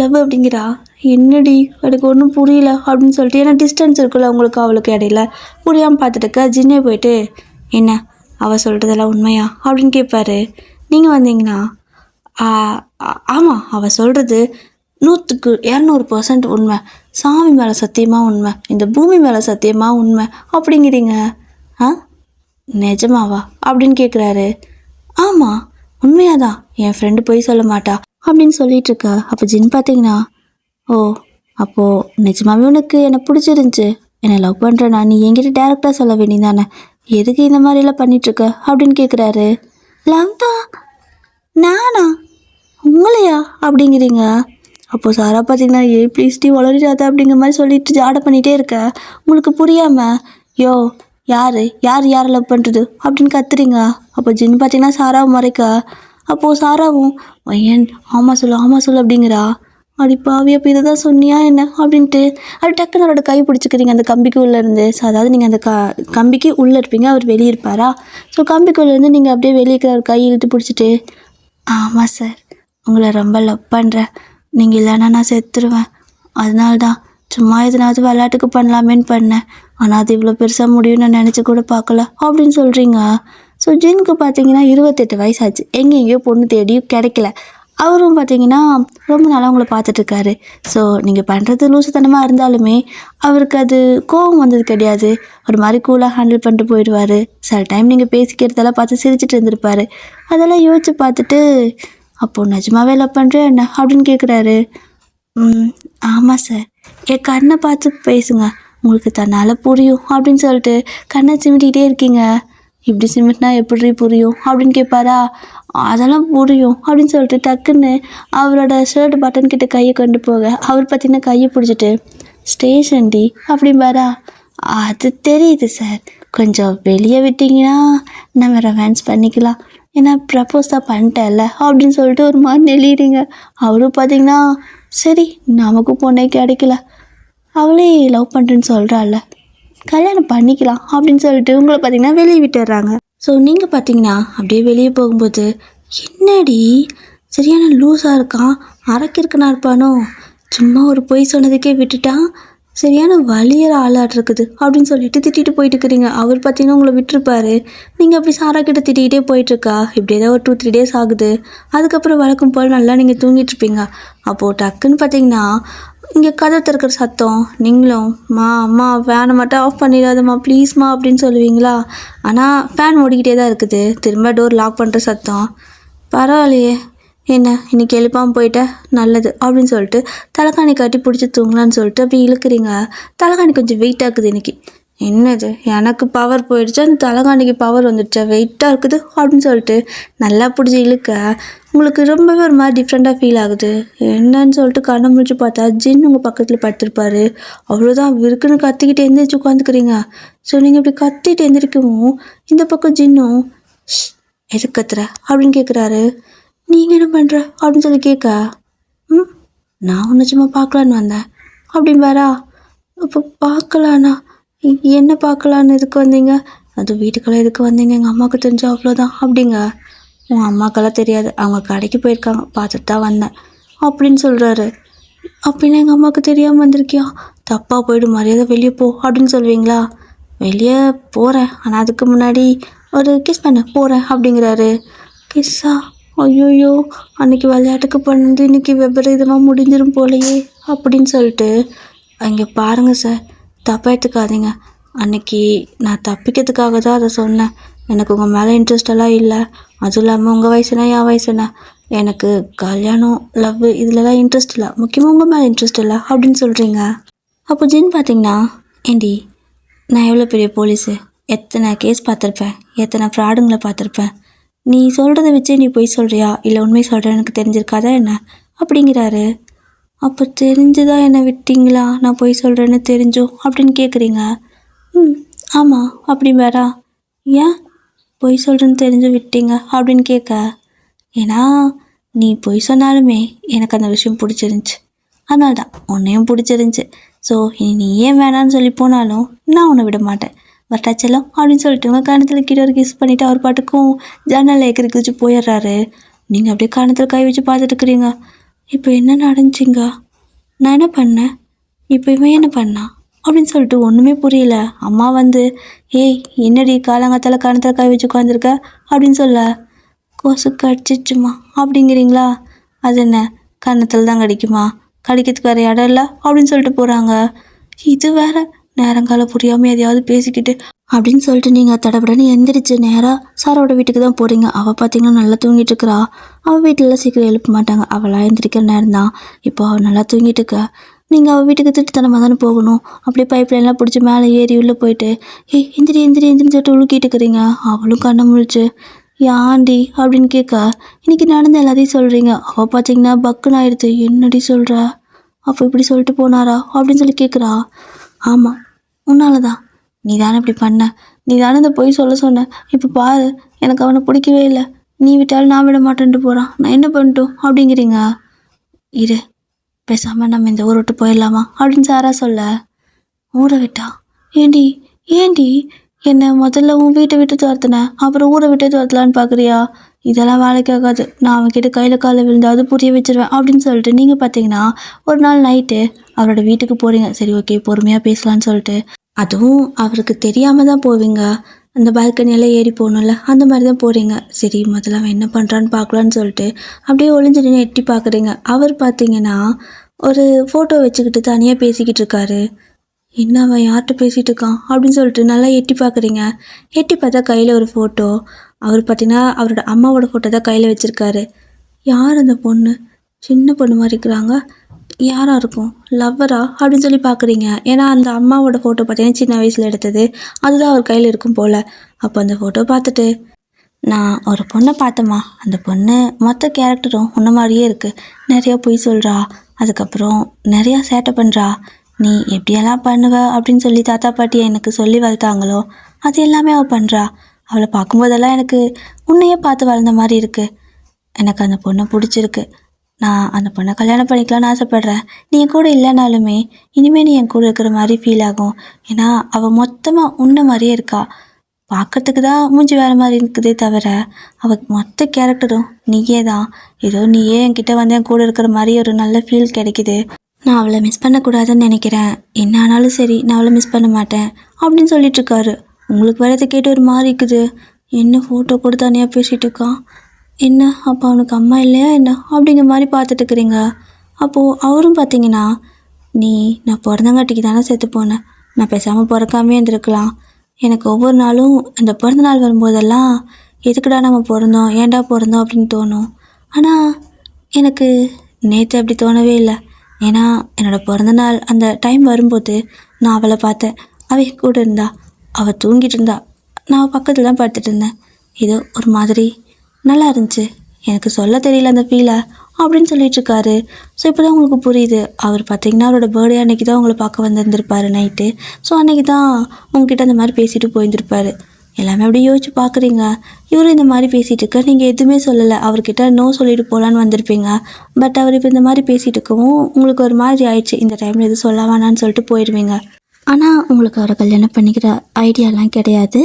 லவ் அப்படிங்கிறா. என்னடி எனக்கு ஒன்றும் புரியல அப்படின்னு சொல்லிட்டு, ஏன்னா டிஸ்டன்ஸ் இருக்குல்ல உங்களுக்கு அவளுக்கு இடையில, புரியாமல் பார்த்துட்டு இருக்க. ஜின்னே போயிட்டு, என்ன அவள் சொல்கிறதெல்லாம் உண்மையா அப்படின்னு கேட்பாரு. நீங்கள் வந்தீங்கன்னா ஆமாம், அவள் சொல்கிறது 100க்கு 200% உண்மை, சாமி மேலே சத்தியமாக உண்மை, இந்த பூமி மேலே சத்தியமாக உண்மை அப்படிங்கிறீங்க. ஆ நிஜமாவா அப்படின்னு கேட்குறாரு. ஆமாம், உண்மையாதான், என் ஃப்ரெண்டு போய் சொல்ல மாட்டா அப்படின்னு சொல்லிட்டு இருக்கா. அப்போ ஜின் பார்த்தீங்கன்னா, ஓ அப்போது நிஜமாவே உனக்கு என்னை பிடிச்சிருந்துச்சு, என்னை லவ் பண்ணுறேன்னா நீ என்கிட்ட டேரெக்டாக சொல்ல வேண்டியதானே, எதுக்கு இந்த மாதிரிலாம் பண்ணிகிட்ருக்க அப்படின்னு கேட்குறாரு. லவ்வா? நானா? உங்களையா அப்படிங்கிறீங்க. அப்போது சாரா பார்த்தீங்கன்னா, ப்ளீஸ் டி வளராத அப்படிங்கிற மாதிரி சொல்லிட்டு ஜாடை பண்ணிகிட்டே இருக்க. உங்களுக்கு புரியாமல், யோ யார் யாரை லவ் பண்ணுறது அப்படின்னு கத்துறீங்க. அப்போ ஜின் பார்த்தீங்கன்னா சாராவை மறைக்க. அப்போது சாராவும் பையன் ஆமாம் சொல்லு அப்படிங்கிறா. அப்படி பாவி, அப்போ இதை தான் சொன்னியா என்ன அப்படின்ட்டு அது டக்குன்னு அவரோட கை பிடிச்சிக்கிறீங்க அந்த கம்பிக்கு உள்ளேருந்து. ஸோ அதாவது நீங்கள் அந்த கம்பிக்கு உள்ளே இருப்பீங்க, அவர் வெளியே இருப்பாரா. ஸோ கம்பிக்குள்ளேருந்து நீங்கள் அப்படியே வெளியே இருக்கிற அவர் கை இழுத்து பிடிச்சிட்டு, ஆமாம் சார், உங்களை ரொம்ப லவ் பண்ணுறேன், நீங்கள் இல்லைன்னா நான் செத்துருவேன், அதனால்தான் சும்மா எதனாவது விளையாட்டுக்கு பண்ணலாமேன்னு பண்ணேன், ஆனால் அது இவ்வளோ பெருசாக முடியும்னு நான் நினச்சி கூட பார்க்கல அப்படின்னு சொல்கிறீங்க. ஸோ ஜின்னுக்கு பார்த்தீங்கன்னா 28 வயசாச்சு, எங்கேயோ பொண்ணு தேடியும் கிடைக்கல. அவரும் பார்த்தீங்கன்னா ரொம்ப நாளாக உங்களை பார்த்துட்ருக்காரு. ஸோ நீங்கள் பண்ணுறது லூசுத்தனமாக இருந்தாலுமே அவருக்கு அது கோபம் வந்தது கிடையாது. ஒரு மாதிரி கூலாக ஹேண்டில் பண்ணிட்டு போயிடுவார். சில டைம் நீங்கள் பேசிக்கிறதெல்லாம் பார்த்து சிரிச்சிட்டு இருந்திருப்பார். அதெல்லாம் யோசித்து பார்த்துட்டு, அப்போது நிஜமாவே லவ் பண்ணுறேன் என்ன அப்படின்னு கேட்குறாரு. ஆமாம் சார், என் கண்ணை பார்த்து பேசுங்க, உங்களுக்கு தன்னால் புரியும் அப்படின்னு சொல்லிட்டு கண்ணை சிமிட்டிகிட்டே இருக்கீங்க. இப்படி சிமிட்னா எப்படி புரியும் அப்படின்னு கேட்பாரா. அதெல்லாம் புரியும் அப்படின்னு சொல்லிட்டு டக்குன்னு அவரோட ஷர்ட் பட்டன் கிட்ட கையை கொண்டு போக அவர் பார்த்தீங்கன்னா கையை பிடிச்சிட்டு ஸ்டேஷன் டி அப்படிம்பாரா. அது தெரியுது சார், கொஞ்சம் வெளியே விட்டிங்கன்னா நம்ம ரொமான்ஸ் பண்ணிக்கலாம், ஏன்னா ப்ரப்போஸ் தான் பண்ணிட்டேன்ல அப்படின்னு சொல்லிட்டு ஒரு மாதிரி நெளிடுங்க. அவரும் பார்த்தீங்கன்னா சரி நமக்கு பொண்ணே கிடைக்கல, அவளே லவ் பண்ணுறேன்னு சொல்கிறாள்ல, கல்யாணம் பண்ணிக்கலாம் அப்படின்னு சொல்லிட்டு உங்களை பார்த்தீங்கன்னா வெளியே விட்டுடுறாங்க. ஸோ நீங்கள் பார்த்தீங்கன்னா அப்படியே வெளியே போகும்போது, என்னடி சரியான லூஸாக இருக்கான், அரைக்கிருக்கனா இருப்பானோ, சும்மா ஒரு பொய் சொன்னதுக்கே விட்டுட்டான், சரியான வலியற ஆளாட் இருக்குது அப்படின்னு சொல்லிட்டு திட்டிட்டு போயிட்டு இருக்கிறீங்க. அவர் பார்த்தீங்கன்னா உங்களை விட்டுருப்பாரு. நீங்கள் அப்படி சாரா கிட்ட திட்டிகிட்டே போயிட்டுருக்கா. இப்படி ஏதோ ஒரு 2-3 days ஆகுது. அதுக்கப்புறம் வழக்கம் போல் நல்லா நீங்கள் தூங்கிட்டுருப்பீங்க. அப்போது டக்குன்னு பார்த்தீங்கன்னா இங்கே கதவு திறக்கிற சத்தம். நீங்களும் அம்மா ஃபேனை மட்டும் ஆஃப் பண்ணிடாதம்மா ப்ளீஸ்மா அப்படின்னு சொல்லுவீங்களா. ஆனால் ஃபேன் ஓடிக்கிட்டே தான் இருக்குது. திரும்ப டோர் லாக் பண்ணுற சத்தம். பரவாயில்லையே, என்ன இன்னைக்கு எழுப்பாமல் போயிட்டேன், நல்லது அப்படின்னு சொல்லிட்டு தலைகாணி காட்டி பிடிச்சி தூங்கலான்னு சொல்லிட்டு அப்படி இழுக்கிறீங்க. தலைகாணி கொஞ்சம் வெயிட் ஆகுது இன்னைக்கு. என்னது எனக்கு பவர் போயிடுச்சு, அந்த தலைகாணிக்கு பவர் வந்துடுச்சா, வெயிட்டாக இருக்குது அப்படின்னு சொல்லிட்டு நல்லா பிடிச்சி இழுக்க உங்களுக்கு ரொம்பவே ஒரு மாதிரி டிஃப்ரெண்ட்டாக ஃபீல் ஆகுது. என்னன்னு சொல்லிட்டு கண்ணை முடிச்சு பார்த்தா ஜின் உங்கள் பக்கத்தில் படுத்திருப்பாரு. அவ்வளோதான், விருக்குன்னு கத்திக்கிட்டு எந்திரிச்சு உட்காந்துக்கிறீங்க. ஸோ நீங்கள் இப்படி கத்திட்டு எந்திரிக்கவும் இந்த பக்கம் ஜின்னும் எது கத்துற அப்படின்னு கேட்குறாரு. நீங்கள் என்ன பண்ணுற அப்படின்னு சொல்லி கேட்க, நான் ஒன்று சும்மா பார்க்கலான்னு வந்தேன் அப்படின்பாரா. அப்போ பார்க்கலாண்ணா, என்ன பார்க்கலான்னு எதுக்கு வந்தீங்க, அது வீட்டுக்கெல்லாம் எதுக்கு வந்தீங்க, எங்கள் அம்மாவுக்கு தெரிஞ்சா அவ்வளோதான் அப்படிங்க. உங்கள் அம்மாக்கெல்லாம் தெரியாது, அவங்க கடைக்கு போயிருக்காங்க, பார்த்துட்டு தான் வந்தேன் அப்படின்னு சொல்கிறாரு. அப்படின்னா எங்கள் அம்மாவுக்கு தெரியாமல் வந்திருக்கியா, தப்பாக போய்டும், மரியாதை வெளியே போ அப்படின்னு சொல்லுவீங்களா. வெளியே போகிறேன், ஆனால் அதுக்கு முன்னாடி ஒரு கிஸ் பண்ண போகிறேன் அப்படிங்கிறாரு. கிஸ்ஸா, ஐயோயோ அன்றைக்கி விளையாட்டுக்கு பண்ணது இன்றைக்கி விபரீதமாக முடிஞ்சிடும் போலையே அப்படின்னு சொல்லிட்டு, இங்கே பாருங்கள் சார், தப்பாக எடுத்துக்காதீங்க, அன்றைக்கி நான் தப்பிக்கிறதுக்காக தான் அதை சொன்னேன், எனக்கு உங்கள் மேலே இன்ட்ரெஸ்டெல்லாம் இல்லை, அதுவும் இல்லாமல் உங்கள் வயசுனா என் வயசுனா, எனக்கு கல்யாணம் லவ் இதிலலாம் இன்ட்ரெஸ்ட் இல்லை, முக்கியமாக உங்கள் மேலே இன்ட்ரெஸ்ட் இல்லை அப்படின்னு சொல்கிறீங்க. அப்போ ஜின் பார்த்தீங்கன்னா, ஏண்டி நான் எவ்வளோ பெரிய போலீஸு, எத்தனை கேஸ் பார்த்துருப்பேன், எத்தனை ஃப்ராடுங்களை பார்த்துருப்பேன், நீ சொல்கிறத வச்சு நீ பொய் சொல்கிறியா இல்லை உண்மை சொல்கிறேன் எனக்கு தெரிஞ்சிருக்காதா என்ன அப்படிங்கிறாரு. அப்போ தெரிஞ்சுதான் என்னை விட்டீங்களா, நான் பொய் சொல்கிறேன்னு தெரிஞ்சோ அப்படின்னு கேட்குறீங்க. ஆமாம் அப்படி வேறா, ஏன் பொய் சொல்கிறேன்னு தெரிஞ்சு விட்டீங்க அப்படின்னு கேட்க, ஏன்னா நீ பொய் சொன்னாலுமே எனக்கு அந்த விஷயம் பிடிச்சிருந்துச்சி, அதனால தான் உன்னையும் பிடிச்சிருந்துச்சி. ஸோ நீ ஏன் வேணான்னு சொல்லி போனாலும் நான் உன்னை விட மாட்டேன், வரட்டாச்செல்லாம் அப்படின்னு சொல்லிட்டு உங்கள் கணத்தில் கீழே ஒரு கிஸ் பண்ணிவிட்டு அவர் பாட்டுக்கும் ஜன்னலில் எக்கறி குதிச்சு போயிடுறாரு. நீங்கள் அப்படியே கணத்தில் கை வச்சு பார்த்துட்டு இருக்கிறீங்க. இப்போ என்ன நடந்துச்சிங்க, நான் என்ன பண்ணேன், இப்போ இவன் என்ன பண்ணான் அப்படின்னு சொல்லிட்டு ஒன்றுமே புரியல. அம்மா வந்து, ஏய் என்னடி காலங்காத்தால கணத்தில் கை வச்சு உட்காந்துருக்க அப்படின்னு சொல்ல, கொசு கடிச்சிச்சுமா அப்படிங்கிறீங்களா? அது என்ன கன்னத்தில் தான் கடிக்குமா? கடிக்கிறதுக்கு வேறு இடம் இல்லை அப்படின்னு சொல்லிட்டு போகிறாங்க. இது வேற நேரங்காலம் புரியாமல் எதையாவது பேசிக்கிட்டு அப்படின்னு சொல்லிட்டு நீங்கள் தடபடன்னு எந்திரிச்சு நேராக சாரோட வீட்டுக்கு தான் போகிறீங்க. அவள் பார்த்தீங்கன்னா நல்லா தூங்கிட்டு இருக்கிறா. அவள் வீட்டிலலாம் சீக்கிரம் எழுப்ப மாட்டாங்க. அவளாக எந்திரிக்கிற நேரம் தான். இப்போ அவள் நல்லா தூங்கிட்டு இருக்கா. நீங்கள் அவள் வீட்டுக்கு திட்டுத்தனமாக தானே போகணும். அப்படியே பைப்லைன்லாம் பிடிச்சி மேலே ஏறி உள்ளே போயிட்டு, ஏய் எந்திரி எந்திரி எந்திரின்னு சொல்லிட்டு உழுக்கிட்டு இருக்கிறீங்க. அவளும் கண்ணை முழிச்சு, யாண்டி அப்படின்னு கேட்க, இன்னைக்கு நடந்த எல்லாத்தையும் சொல்கிறீங்க. அவள் பார்த்தீங்கன்னா பக்குன்னு ஆயிடுது. என்னடி சொல்கிறா? அப்போ இப்படி சொல்லிட்டு போனாரா அப்படின்னு சொல்லி கேட்குறா. ஆமாம், உன்னால தான். நீ தானே இப்படி பண்ண. நீ தானே இந்த பொய் சொல்ல சொன்ன. இப்போ பாரு, எனக்கு அவனை பிடிக்கவே இல்லை. நீ விட்டாலும் நான் விட மாட்டேன்ட்டு போகிறான். நான் என்ன பண்ணிட்டோம் அப்படிங்கிறீங்க. இரு, பேசாமல் நம்ம இந்த ஊரை விட்டு போயிடலாமா அப்படின்னு சாரா சொல்ல, ஊரை விட்டா? ஏண்டி ஏண்டி என்னை முதல்ல உன் வீட்டை விட்டு துரத்துனேன், அப்புறம் ஊரை விட்டு துரத்தலான்னு பார்க்குறியா? இதெல்லாம் வேலைக்காகாது. நான் அவன்கிட்ட கையில் காலில் விழுந்தாவது புரிய வச்சிருவேன் அப்படின்னு சொல்லிட்டு நீங்கள் பார்த்தீங்கன்னா ஒரு நாள் நைட்டு அவரோட வீட்டுக்கு போகிறீங்க. சரி ஓகே பொறுமையாக பேசலான்னு சொல்லிட்டு, அதுவும் அவருக்கு தெரியாமல் தான் போவீங்க. அந்த பால்கனியெல்லாம் ஏறி போகணும்ல, அந்த மாதிரி தான் போகிறீங்க. சரி முதல்ல அவன் என்ன பண்ணுறான்னு பார்க்கலான்னு சொல்லிட்டு அப்படியே ஒளிஞ்சு நின்று எட்டி பார்க்குறீங்க. அவர் பார்த்தீங்கன்னா ஒரு ஃபோட்டோ வச்சுக்கிட்டு தனியாக பேசிக்கிட்டு இருக்காரு. என்ன அவன் யார்கிட்ட பேசிகிட்டு இருக்கான் அப்படின்னு சொல்லிட்டு நல்லா எட்டி பார்க்குறீங்க. எட்டி பார்த்தா கையில் ஒரு ஃபோட்டோ. அவர் பார்த்தீங்கன்னா அவரோட அம்மாவோட ஃபோட்டோ தான் கையில் வச்சுருக்காரு. யார் அந்த பொண்ணு? சின்ன பொண்ணு மாதிரி இருக்கிறாங்க. யாராக இருக்கும்? லவ்வரா அப்படின்னு சொல்லி பார்க்குறீங்க. ஏன்னா அந்த அம்மாவோட ஃபோட்டோ பார்த்தீங்கன்னா சின்ன வயசில் எடுத்தது, அதுதான் அவர் கையில் இருக்கும் போல். அப்போ அந்த ஃபோட்டோ பார்த்துட்டு, நான் ஒரு பொண்ணை பார்த்தேம்மா. அந்த பொண்ணு மொத்த கேரக்டரும் உன்ன மாதிரியே இருக்குது. நிறையா பொய் சொல்கிறா, அதுக்கப்புறம் நிறையா சேட்டை பண்ணுறா. நீ எப்படியெல்லாம் பண்ணுவ அப்படின்னு சொல்லி தாத்தா பாட்டி எனக்கு சொல்லி வளர்த்தாங்களோ அது எல்லாமே அவள் பண்ணுறா. அவளை பார்க்கும்போதெல்லாம் எனக்கு உன்னையே பார்த்து வளர்ந்த மாதிரி இருக்குது. எனக்கு அந்த பொண்ணை பிடிச்சிருக்கு. நான் அந்த பொண்ணை கல்யாணம் பண்ணிக்கலான்னு ஆசைப்பட்றேன். நீ என் கூட இல்லைனாலுமே இனிமேல் நீ என் கூட இருக்கிற மாதிரி ஃபீல் ஆகும். ஏன்னா அவள் மொத்தமாக உன்ன மாதிரியே இருக்கா. பார்க்கறதுக்கு தான் மூஞ்சி வேறு மாதிரி இருக்குதே தவிர அவள் மொத்த கேரக்டரும் நீயே தான். ஏதோ நீயே என்கிட்ட வந்து என் கூட இருக்கிற மாதிரி ஒரு நல்ல ஃபீல் கிடைக்குது. நான் அவளை மிஸ் பண்ணக்கூடாதுன்னு நினைக்கிறேன். என்ன ஆனாலும் சரி நான் அவளை மிஸ் பண்ண மாட்டேன் அப்படின்னு சொல்லிட்டுருக்காரு. உங்களுக்கு வேறு இதை கேட்டு ஒரு மாதிரி இருக்குது. என்ன ஃபோட்டோ கூட தனியாக பேசிகிட்டு இருக்கான். என்ன அப்போ அவனுக்கு அம்மா இல்லையா என்ன அப்படிங்கிற மாதிரி பார்த்துட்டு இருக்கிறீங்க. அப்போது அவரும் பார்த்தீங்கன்னா, நான் பிறந்தங்காட்டிக்கு தானே செத்து போனேன். நான் பேசாமல் பிறக்காமே இருந்திருக்கலாம். எனக்கு ஒவ்வொரு நாளும் அந்த பிறந்த நாள் வரும்போதெல்லாம் எதுக்குடா நம்ம பிறந்தோம், ஏன்டா பிறந்தோம் அப்படின்னு தோணும். ஆனால் எனக்கு நேற்று அப்படி தோணவே இல்லை. ஏன்னா என்னோடய பிறந்தநாள் அந்த டைம் வரும்போது நான் அவளை பார்த்தேன். அவள் கூட இருந்தா, அவள் தூங்கிட்டு இருந்தா, நான் பக்கத்தில் தான் படுத்துட்டு இருந்தேன். ஏதோ ஒரு மாதிரி நல்லா இருந்துச்சு. எனக்கு சொல்ல தெரியல அந்த ஃபீலை அப்படின்னு சொல்லிட்டுருக்காரு. ஸோ இப்போ தான் உங்களுக்கு புரியுது. அவர் பார்த்திங்கன்னா அவரோட பர்த்டே அன்றைக்கி தான் உங்களை பார்க்க வந்திருந்திருப்பார் நைட்டு. ஸோ அன்றைக்கி தான் உங்ககிட்ட அந்த மாதிரி பேசிட்டு போயிருந்திருப்பார். எல்லாமே அப்படியே யோசிச்சு பார்க்குறீங்க. இவரும் இந்த மாதிரி பேசிகிட்டு இருக்க, நீங்கள் எதுவுமே சொல்லலை. அவர்கிட்ட நோ சொல்லிட்டு போகலான்னு வந்திருப்பீங்க. பட் அவர் இப்போ இந்த மாதிரி பேசிகிட்டு இருக்கவும் உங்களுக்கு ஒரு மாதிரி ஆயிடுச்சு. இந்த டைமில் எதுவும் சொல்ல வேணான்னு சொல்லிட்டு போயிடுவீங்க. ஆனால் உங்களுக்கு அவரை கல்யாணம் பண்ணிக்கிற ஐடியாலாம் கிடையாது.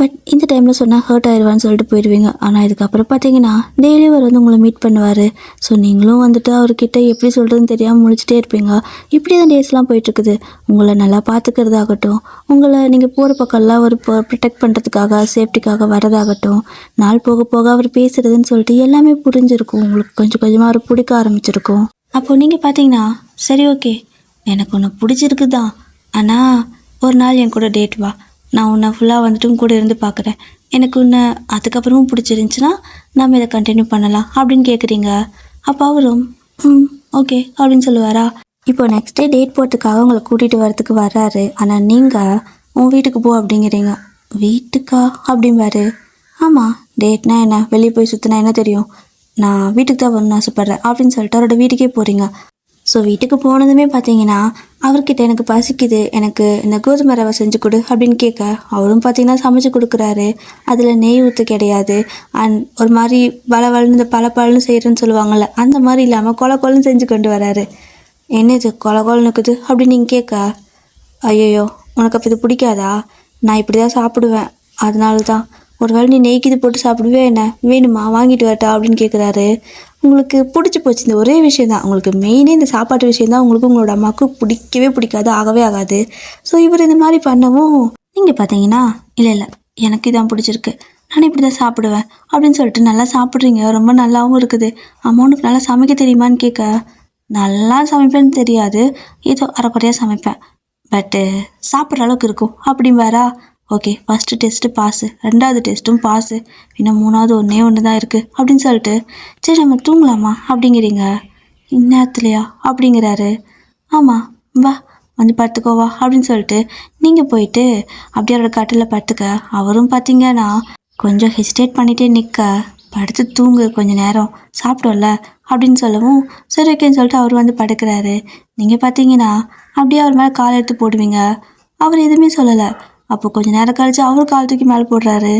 பட் இந்த டைமில் சொன்னால் ஹர்ட் ஆயிடுவான்னு சொல்லிட்டு போயிடுவீங்க. ஆனால் இதுக்கப்புறம் பார்த்தீங்கன்னா டெய்லியும் அவர் வந்து உங்களை மீட் பண்ணுவார். ஸோ நீங்களும் வந்துட்டு அவர்கிட்ட எப்படி சொல்கிறதுன்னு தெரியாமல் முழிச்சிட்டே இருப்பீங்க. இப்படி தான் டேஸ்லாம் போயிட்டுருக்குது. உங்களை நல்லா பார்த்துக்கிறதாகட்டும், உங்களை நீங்கள் போகிற பக்கம்லாம் ஒரு ப்ரொடெக்ட் பண்ணுறதுக்காக சேஃப்டிக்காக வரதாகட்டும், நாள் போக போக அவர் பேசுகிறதுன்னு சொல்லிட்டு எல்லாமே புரிஞ்சிருக்கும். உங்களுக்கு கொஞ்சம் கொஞ்சமாக அவர் பிடிக்க ஆரம்பிச்சிருக்கும். அப்போது நீங்கள் பார்த்தீங்கன்னா சரி ஓகே எனக்கு ஒன்று பிடிச்சிருக்கு தான், ஆனால் ஒரு நாள் என் கூட டேட் வா, நான் உன்னை ஃபுல்லாக வந்துட்டு கூட இருந்து பார்க்குறேன். எனக்கு உன்னை அதுக்கப்புறமும் பிடிச்சிருந்துச்சின்னா நம்ம இதை கண்டினியூ பண்ணலாம் அப்படின்னு கேட்குறீங்க. அப்போ அவரும் ஓகே அப்படின்னு சொல்லுவாரா. இப்போ நெக்ஸ்ட் டே டேட் போகிறதுக்காக உங்களை கூட்டிகிட்டு வரத்துக்கு வர்றாரு. ஆனால் நீங்கள் உன் வீட்டுக்கு போ அப்படிங்கிறீங்க. வீட்டுக்கா அப்படிம்பாரு. ஆமாம், டேட்னா என்ன, வெளியே போய் சுற்றினா என்ன தெரியும், நான் வீட்டுக்கு தான் வரணும்னு ஆசைப்பட்றேன் அப்படின்னு சொல்லிட்டு அவரோட வீட்டுக்கே போகிறீங்க. ஸோ வீட்டுக்கு போனதுமே பார்த்தீங்கன்னா அவர்கிட்ட எனக்கு பசிக்குது, எனக்கு இந்த கோதுமை ரவை செஞ்சு கொடு அப்படின்னு கேட்க, அவரும் பார்த்தீங்கன்னா சமைச்சு கொடுக்குறாரு. அதில் நெய் ஊற்று கிடையாது. அண்ட் ஒரு மாதிரி வளவளன்னு இந்த பழப்பழன்னு செய்கிறேன்னு சொல்லுவாங்கள்ல, அந்த மாதிரி இல்லாமல் கொலன்னு செஞ்சு கொண்டு வராரு. என்ன இது கொலன்னு இருக்குது அப்படின்னு நீங்கள் கேட்க, ஐயோ உனக்கு அப்போ இது பிடிக்காதா, நான் இப்படி தான் சாப்பிடுவேன் அதனால தான் ஒருவேளை நீ நெய்க்கு இது போட்டு சாப்பிடுவே என்ன வேணுமா வாங்கிட்டு வரட்டா அப்படின்னு கேட்குறாரு. உங்களுக்கு பிடிச்சி போச்சு இந்த ஒரே விஷயம் தான், உங்களுக்கு மெயினே இந்த சாப்பாட்டு விஷயம் தான் உங்களுக்கு உங்களோட அம்மாவுக்கு பிடிக்கவே பிடிக்காது, ஆகவே ஆகாது. ஸோ இவர் இந்த மாதிரி பண்ணவும் நீங்கள் பார்த்தீங்கன்னா இல்லை இல்லை எனக்கு இதான் பிடிச்சிருக்கு, நான் இப்படி தான் சாப்பிடுவேன் அப்படின்னு சொல்லிட்டு நல்லா சாப்பிட்றீங்க, ரொம்ப நல்லாவும் இருக்குது. அம்மா உனக்கு நல்லா சமைக்க தெரியுமான்னு கேட்க, நல்லா சமைப்பேன்னு தெரியாது, ஏதோ அரைக்குறையாக சமைப்பேன், பட்டு சாப்பிட்ற அளவுக்கு இருக்கும் அப்படிம்பாரா. ஓகே ஃபஸ்ட்டு டெஸ்ட்டு பாஸு, ரெண்டாவது டெஸ்ட்டும் பாஸு, இன்னும் மூணாவது ஒன்று தான் இருக்குது அப்படின்னு சொல்லிட்டு சரி நம்ம தூங்கலாமா அப்படிங்கிறீங்க. இந்நேரத்துலையா அப்படிங்கிறாரு. ஆமாம் வா வந்து படுத்துக்கோவா அப்படின்னு சொல்லிட்டு நீங்கள் போயிட்டு அப்படியே அவரோட கட்டில் படுத்துக்க, அவரும் பார்த்தீங்கன்னா கொஞ்சம் ஹெசிடேட் பண்ணிகிட்டே நிற்க, படுத்து தூங்கு கொஞ்சம் நேரம் சாப்பிட்டோம்ல அப்படின்னு சொல்லவும் சரி ஓகேன்னு சொல்லிட்டு அவர் வந்து படுக்கிறாரு. நீங்கள் பார்த்தீங்கன்னா அப்படியே அவர் மேலே கால் எடுத்து போடுவீங்க, அவர் எதுவுமே சொல்லலை. அப்போ கொஞ்சம் நேரம் கழிச்சு அவர் கால் தூக்கி மேலே போடுறாரு.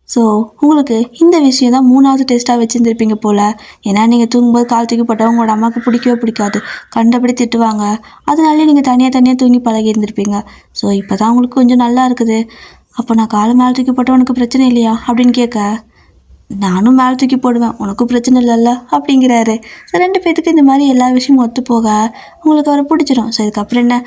ஸோ உங்களுக்கு இந்த விஷயம் தான் மூணாவது டெஸ்ட்டாக வச்சுருந்துருப்பீங்க போல். ஏன்னா நீங்கள் தூங்கும்போது கால் தூக்கி போட்டால் உங்களோட அம்மாவுக்கு பிடிக்கவே பிடிக்காது, கண்டபடி திட்டுவாங்க, அதனாலே நீங்கள் தனியாக தூங்கி பழகி இருந்திருப்பீங்க. ஸோ இப்போ தான் உங்களுக்கு கொஞ்சம் நல்லா இருக்குது. அப்போ நான் காலை மேலே தூக்கி போட்டால் உனக்கு பிரச்சனை இல்லையா அப்படின்னு கேட்க, நானும் மேலே தூக்கி போடுவேன் உனக்கும் பிரச்சனை இல்லைல்ல அப்படிங்கிறாரு. ஸோ ரெண்டு பேத்துக்கு இந்த மாதிரி எல்லா விஷயமும் ஒத்து போக உங்களுக்கு அவரை பிடிச்சிடும். ஸோ இதுக்கப்புறம் என்ன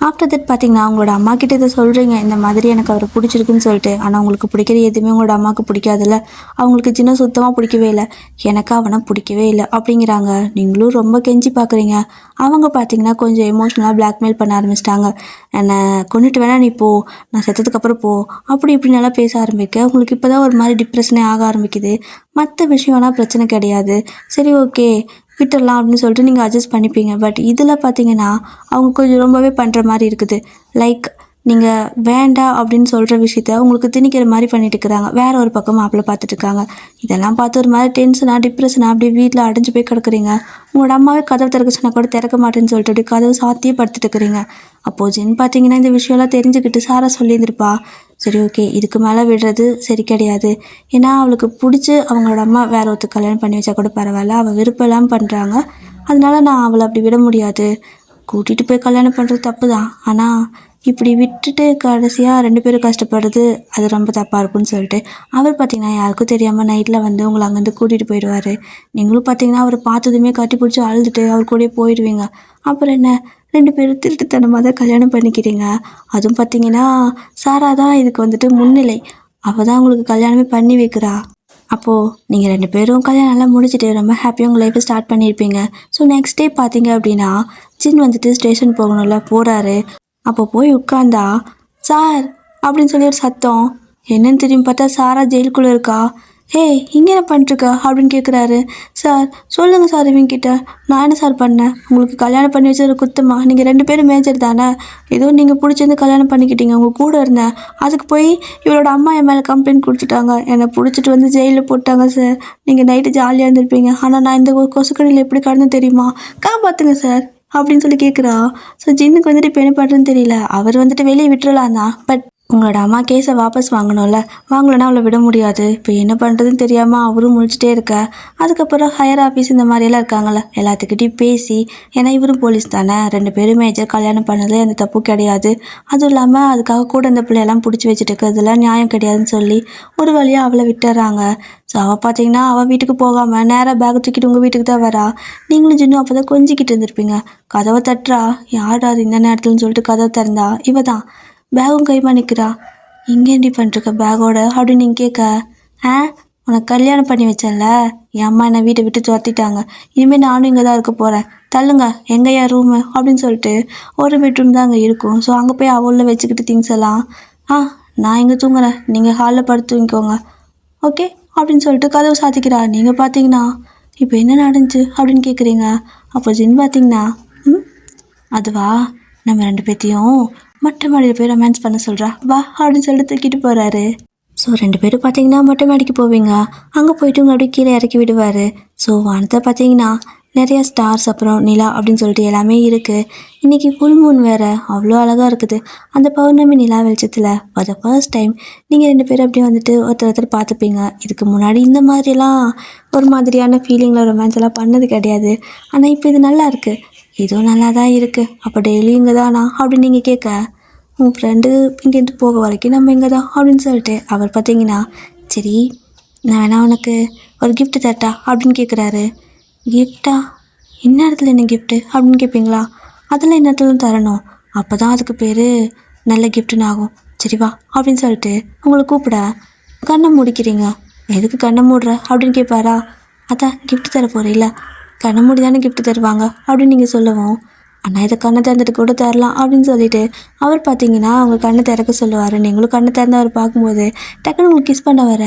ஆஃப்டர் தட் பார்த்தீங்கன்னா உங்களோட அம்மா கிட்ட இதை சொல்கிறீங்க, இந்த மாதிரி எனக்கு அவரை பிடிச்சிருக்குன்னு சொல்லிட்டு. ஆனால் உங்களுக்கு பிடிக்கிற எதுவுமே உங்களோட அம்மாவுக்கு பிடிக்காதுல்ல, அவங்களுக்கு சின்ன சுத்தமாக பிடிக்கவே இல்லை, எனக்கு அவனை பிடிக்கவே இல்லை அப்படிங்கிறாங்க. நீங்களும் ரொம்ப கெஞ்சி பார்க்குறீங்க. அவங்க பார்த்தீங்கன்னா கொஞ்சம் எமோஷ்னலாக பிளாக்மெயில் பண்ண ஆரம்பிச்சிட்டாங்க. என்னை கொண்டுட்டு வேணா நீ போ, நான் செத்ததுக்கப்புறம் போ அப்படி இப்படி நல்லா பேச ஆரம்பிக்க உங்களுக்கு இப்போ தான் ஒரு மாதிரி டிப்ரெஷனே ஆக ஆரம்பிக்குது. மற்ற விஷயம் வேணால் பிரச்சனை கிடையாது, சரி ஓகே விட்டுடலாம் அப்படின்னு சொல்லிட்டு நீங்கள் அட்ஜஸ்ட் பண்ணிப்பீங்க. பட் இதில் பார்த்தீங்கன்னா அவங்க கொஞ்சம் ரொம்பவே பண்ணுற மாதிரி இருக்குது. லைக் நீங்கள் வேண்டாம் அப்படின்னு சொல்கிற விஷயத்த உங்களுக்கு திணிக்கிற மாதிரி பண்ணிட்டு இருக்கிறாங்க. வேறு ஒரு பக்கம் மாப்பிள்ளை பார்த்துட்ருக்காங்க. இதெல்லாம் பார்த்து ஒரு மாதிரி டென்ஷனாக டிப்ரெஷனாக அப்படியே வீட்டில் அடைஞ்சு போய் கிடக்குறீங்க. உங்களோட அம்மாவே கதவை திறக்க சொன்னால் கூட திறக்க மாட்டேன்னு சொல்லிட்டு அப்படி கதவை சாத்தியே படுத்துட்டு இருக்கிறீங்க. அப்போது ஜென் பார்த்தீங்கன்னா இந்த விஷயம்லாம் தெரிஞ்சுக்கிட்டு சாரா சொல்லியிருந்திருப்பா, சரி ஓகே இதுக்கு மேலே விடுறது சரி கிடையாது, ஏன்னா அவளுக்கு பிடிச்சி அவங்களோட அம்மா வேற ஒருத்தர் கல்யாணம் பண்ணி வச்சா கூட பரவாயில்ல, அவள் விருப்பம் இல்லாமல் பண்ணுறாங்க, அதனால நான் அவளை அப்படி விட முடியாது, கூட்டிகிட்டு போய் கல்யாணம் பண்ணுறது தப்பு தான், ஆனால் இப்படி விட்டுட்டு கடைசியாக ரெண்டு பேரும் கஷ்டப்படுறது அது ரொம்ப தப்பாக இருக்கும்னு சொல்லிட்டு அவர் பார்த்திங்கன்னா யாருக்கும் தெரியாமல் நைட்டில் வந்து உங்களை அங்கேருந்து கூட்டிகிட்டு போயிடுவார். நீங்களும் பார்த்தீங்கன்னா அவர் பார்த்ததுமே கட்டி பிடிச்சி அழுதுட்டு அவர் கூடயே போயிடுவீங்க. அப்புறம் என்ன ரெண்டு பேரும் திருட்டுத்தனமாக தான் கல்யாணம் பண்ணிக்கிறீங்க. அதுவும் பார்த்தீங்கன்னா சாரா தான் இதுக்கு வந்துட்டு முன்னிலை, அவள் தான் உங்களுக்கு கல்யாணமே பண்ணி வைக்கிறா. அப்போது நீங்கள் ரெண்டு பேரும் கல்யாணம் நல்லா முடிச்சுட்டு ரொம்ப ஹாப்பியாக உங்கள் லைஃப்பை ஸ்டார்ட் பண்ணியிருப்பீங்க. ஸோ நெக்ஸ்ட் டே பார்த்தீங்க அப்படின்னா ஜின் வந்துட்டு ஸ்டேஷன் போகணும்ல போகிறாரு. அப்போ போய் உட்காந்தா சார் அப்படின்னு சொல்லி ஒரு சத்தம். என்னன்னு திரும்பி பார்த்தா சாரா ஜெயிலுக்குள்ளே இருக்கா. ஏய் இங்கே என்ன பண்ணிட்டுருக்கா அப்படின்னு கேட்குறாரு. சார் சொல்லுங்கள் சார் இவங்கிட்ட, நான் என்ன சார் பண்ணேன், உங்களுக்கு கல்யாணம் பண்ணி வச்சது குத்தமா, நீங்கள் ரெண்டு பேரும் மேஜர் தானே, ஏதோ நீங்கள் பிடிச்சிருந்து கல்யாணம் பண்ணிக்கிட்டீங்க, உங்கள் கூட இருந்தேன், அதுக்கு போய் இவளோட அம்மா என் மேலே கம்ப்ளைண்ட் கொடுத்துட்டாங்க, என்னை பிடிச்சிட்டு வந்து ஜெயிலில் போட்டாங்க சார், நீங்கள் நைட்டு ஜாலியாக இருந்திருப்பீங்க, ஆனால் நான் இந்த கொசுக்கடையில் எப்படி கடந்து தெரியுமா, காப்பாற்றுங்க சார் அப்படின்னு சொல்லி கேட்குறா. ஸோ ஜின்னுக்கு வந்துட்டு இப்போ என்ன பண்ணுறதுன்னு தெரியல. அவர் வந்துட்டு வெளியே விட்டுறலாம் தான், பட் உங்களோட அம்மா கேஸை வாபஸ் வாங்கணும்ல, வாங்கலைன்னா அவளை விட முடியாது. இப்போ என்ன பண்ணுறதுன்னு தெரியாமல் அவரும் முழிச்சிட்டே இருக்க. அதுக்கப்புறம் ஹையர் ஆஃபீஸ் இந்த மாதிரியெல்லாம் இருக்காங்கள்ல, எல்லாத்துக்கிட்டையும் பேசி, ஏன்னா இவரும் போலீஸ் தானே, ரெண்டு பேரும் மேஜர் கல்யாணம் பண்ணதே அந்த தப்பு கிடையாது, அதுவும் இல்லாமல் அதுக்காக கூட இந்த பிள்ளையெல்லாம் பிடிச்சி வச்சுட்டு இருக்கிறதுலாம் நியாயம் கிடையாதுன்னு சொல்லி ஒரு வழியாக அவளை விட்டுறாங்க. ஸோ அவள் பார்த்தீங்கன்னா அவள் வீட்டுக்கு போகாமல் நேராக பேக்கை தூக்கிட்டு உங்கள் வீட்டுக்கு தான் வரா. நீங்களும் ஜின்னும் அப்போ தான் கொஞ்சிக்கிட்டு இருந்திருப்பீங்க. கதவை தட்டுறா, யாரா அது இந்த நேரத்துலன்னு சொல்லிட்டு கதவை திறந்தா இவ தான். பேகும் கைமா நிற்கிறா. இங்கேண்டி பண்ணிருக்க பேக்கோட அப்படின்னு நீங்கள் கேட்க, உனக்கு கல்யாணம் பண்ணி வச்சேன்ல, என் அம்மா என்னை வீட்டை விட்டு துரத்திட்டாங்க, இனிமேல் நானும் இங்கே தான் இருக்க போகிறேன், தள்ளுங்க எங்கேயா ரூமு அப்படின்னு சொல்லிட்டு ஒரு பெட்ரூம் தான் அங்கே இருக்கும். ஸோ அங்கே போய் அவளில் வச்சுக்கிட்டு திங்ஸ் எல்லாம், நான் இங்கே தூங்குறேன், நீங்கள் ஹாலில் படுத்து தூங்கிக்கோங்க ஓகே அப்படின்னு சொல்லிட்டு கதவை சாத்திக்கிறா. நீங்கள் பார்த்தீங்கன்னா இப்போ என்ன நடந்துச்சு அப்படின்னு கேட்குறீங்க. அப்போ ஜின் பார்த்தீங்கன்னா அதுவா நம்ம ரெண்டு பேர்த்தையும் மொட்டை மாடியில் போய் ரொமான்ஸ் பண்ண சொல்கிறா வா அப்படின்னு சொல்லிட்டு தூக்கிட்டு போகிறாரு. ஸோ ரெண்டு பேரும் பார்த்தீங்கன்னா மொட்டை மாடிக்கு போவீங்க. அங்கே போயிட்டு உங்களை அப்படியே கீழே இறக்கி விடுவார். ஸோ வானத்தை பார்த்தீங்கன்னா நிறையா ஸ்டார்ஸ் அப்புறம் நிலா அப்படின்னு சொல்லிட்டு எல்லாமே இருக்குது. இன்றைக்கி ஃபுல் மூன் வேறு அவ்வளோ அழகாக இருக்குது. அந்த பௌர்ணமி நிலா வெளிச்சத்தில் ஃபார் த ஃபர்ஸ்ட் டைம் நீங்கள் ரெண்டு பேரும் அப்படியே வந்துட்டு ஒருத்தர் பார்த்துப்பீங்க. இதுக்கு முன்னாடி இந்த மாதிரியெல்லாம் ஒரு மாதிரியான ஃபீலிங்கில் ரொமான்ஸ் எல்லாம் பண்ணது கிடையாது. ஆனால் இப்போ இது நல்லா இருக்குது, இதுவும் நல்லா தான் இருக்குது. அப்போ டெய்லியும் இங்கே தானா அப்படின்னு நீங்கள் கேட்க, உன் ஃப்ரெண்டு இங்கேருந்து போக வரைக்கும் நம்ம இங்கே தான் அப்படின்னு சொல்லிட்டு அவர் பார்த்தீங்கன்னா சரி நான் வேணா உனக்கு ஒரு gift தரட்டா அப்படின்னு கேட்குறாரு. கிஃப்டா? என்ன இடத்துல என்ன கிஃப்ட்டு அப்படின்னு கேட்பீங்களா? அதெல்லாம் என்ன இடத்துல தரணும், அப்போ தான் அதுக்கு பேர் நல்ல கிஃப்ட்டுன்னு ஆகும். சரி வா அப்படின்னு சொல்லிட்டு உங்களை கூப்பிட கண்ணை முடிக்கிறீங்க. எதுக்கு கண்ணை மூடுற அப்படின்னு கேட்பாரா? அதான் gift தர போகிறீல்ல, கண்ணை மூடி தானே gift தருவாங்க அப்படின்னு நீங்கள் சொல்லவும், அண்ணா இதை கண்ணை திறந்துட்டு கூட தரலாம் அப்படின்னு சொல்லிட்டு அவர் பார்த்தீங்கன்னா அவங்க கண்ணை திறக்க சொல்லுவார். நீங்களும் கண்ணை திறந்து அவர் பார்க்கும்போது டக்குன்னு உங்களுக்கு கிஸ் பண்ண வர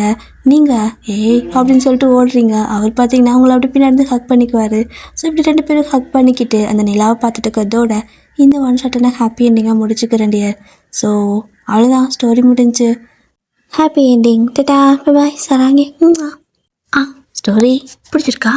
நீங்கள் ஏய் அப்படின்னு சொல்லிட்டு ஓடுறீங்க. அவர் பார்த்தீங்கன்னா அவங்கள அப்படி பின்னாடி ஹக் பண்ணிக்குவார். ஸோ இப்படி 2 பேரும் ஹக் பண்ணிக்கிட்டு அந்த நிலாவை பார்த்துட்டு இருக்கிறதோட இந்த ஒன் ஷாட்டை நான் ஹாப்பி எண்டிங்காக முடிச்சுக்கிறேன் டியர். ஸோ அவ்வளோதான், ஸ்டோரி முடிஞ்சு. Happy ending. டடா, பாய், சராங்கி. ஆ, ஸ்டோரி பிடிச்சிருக்கா?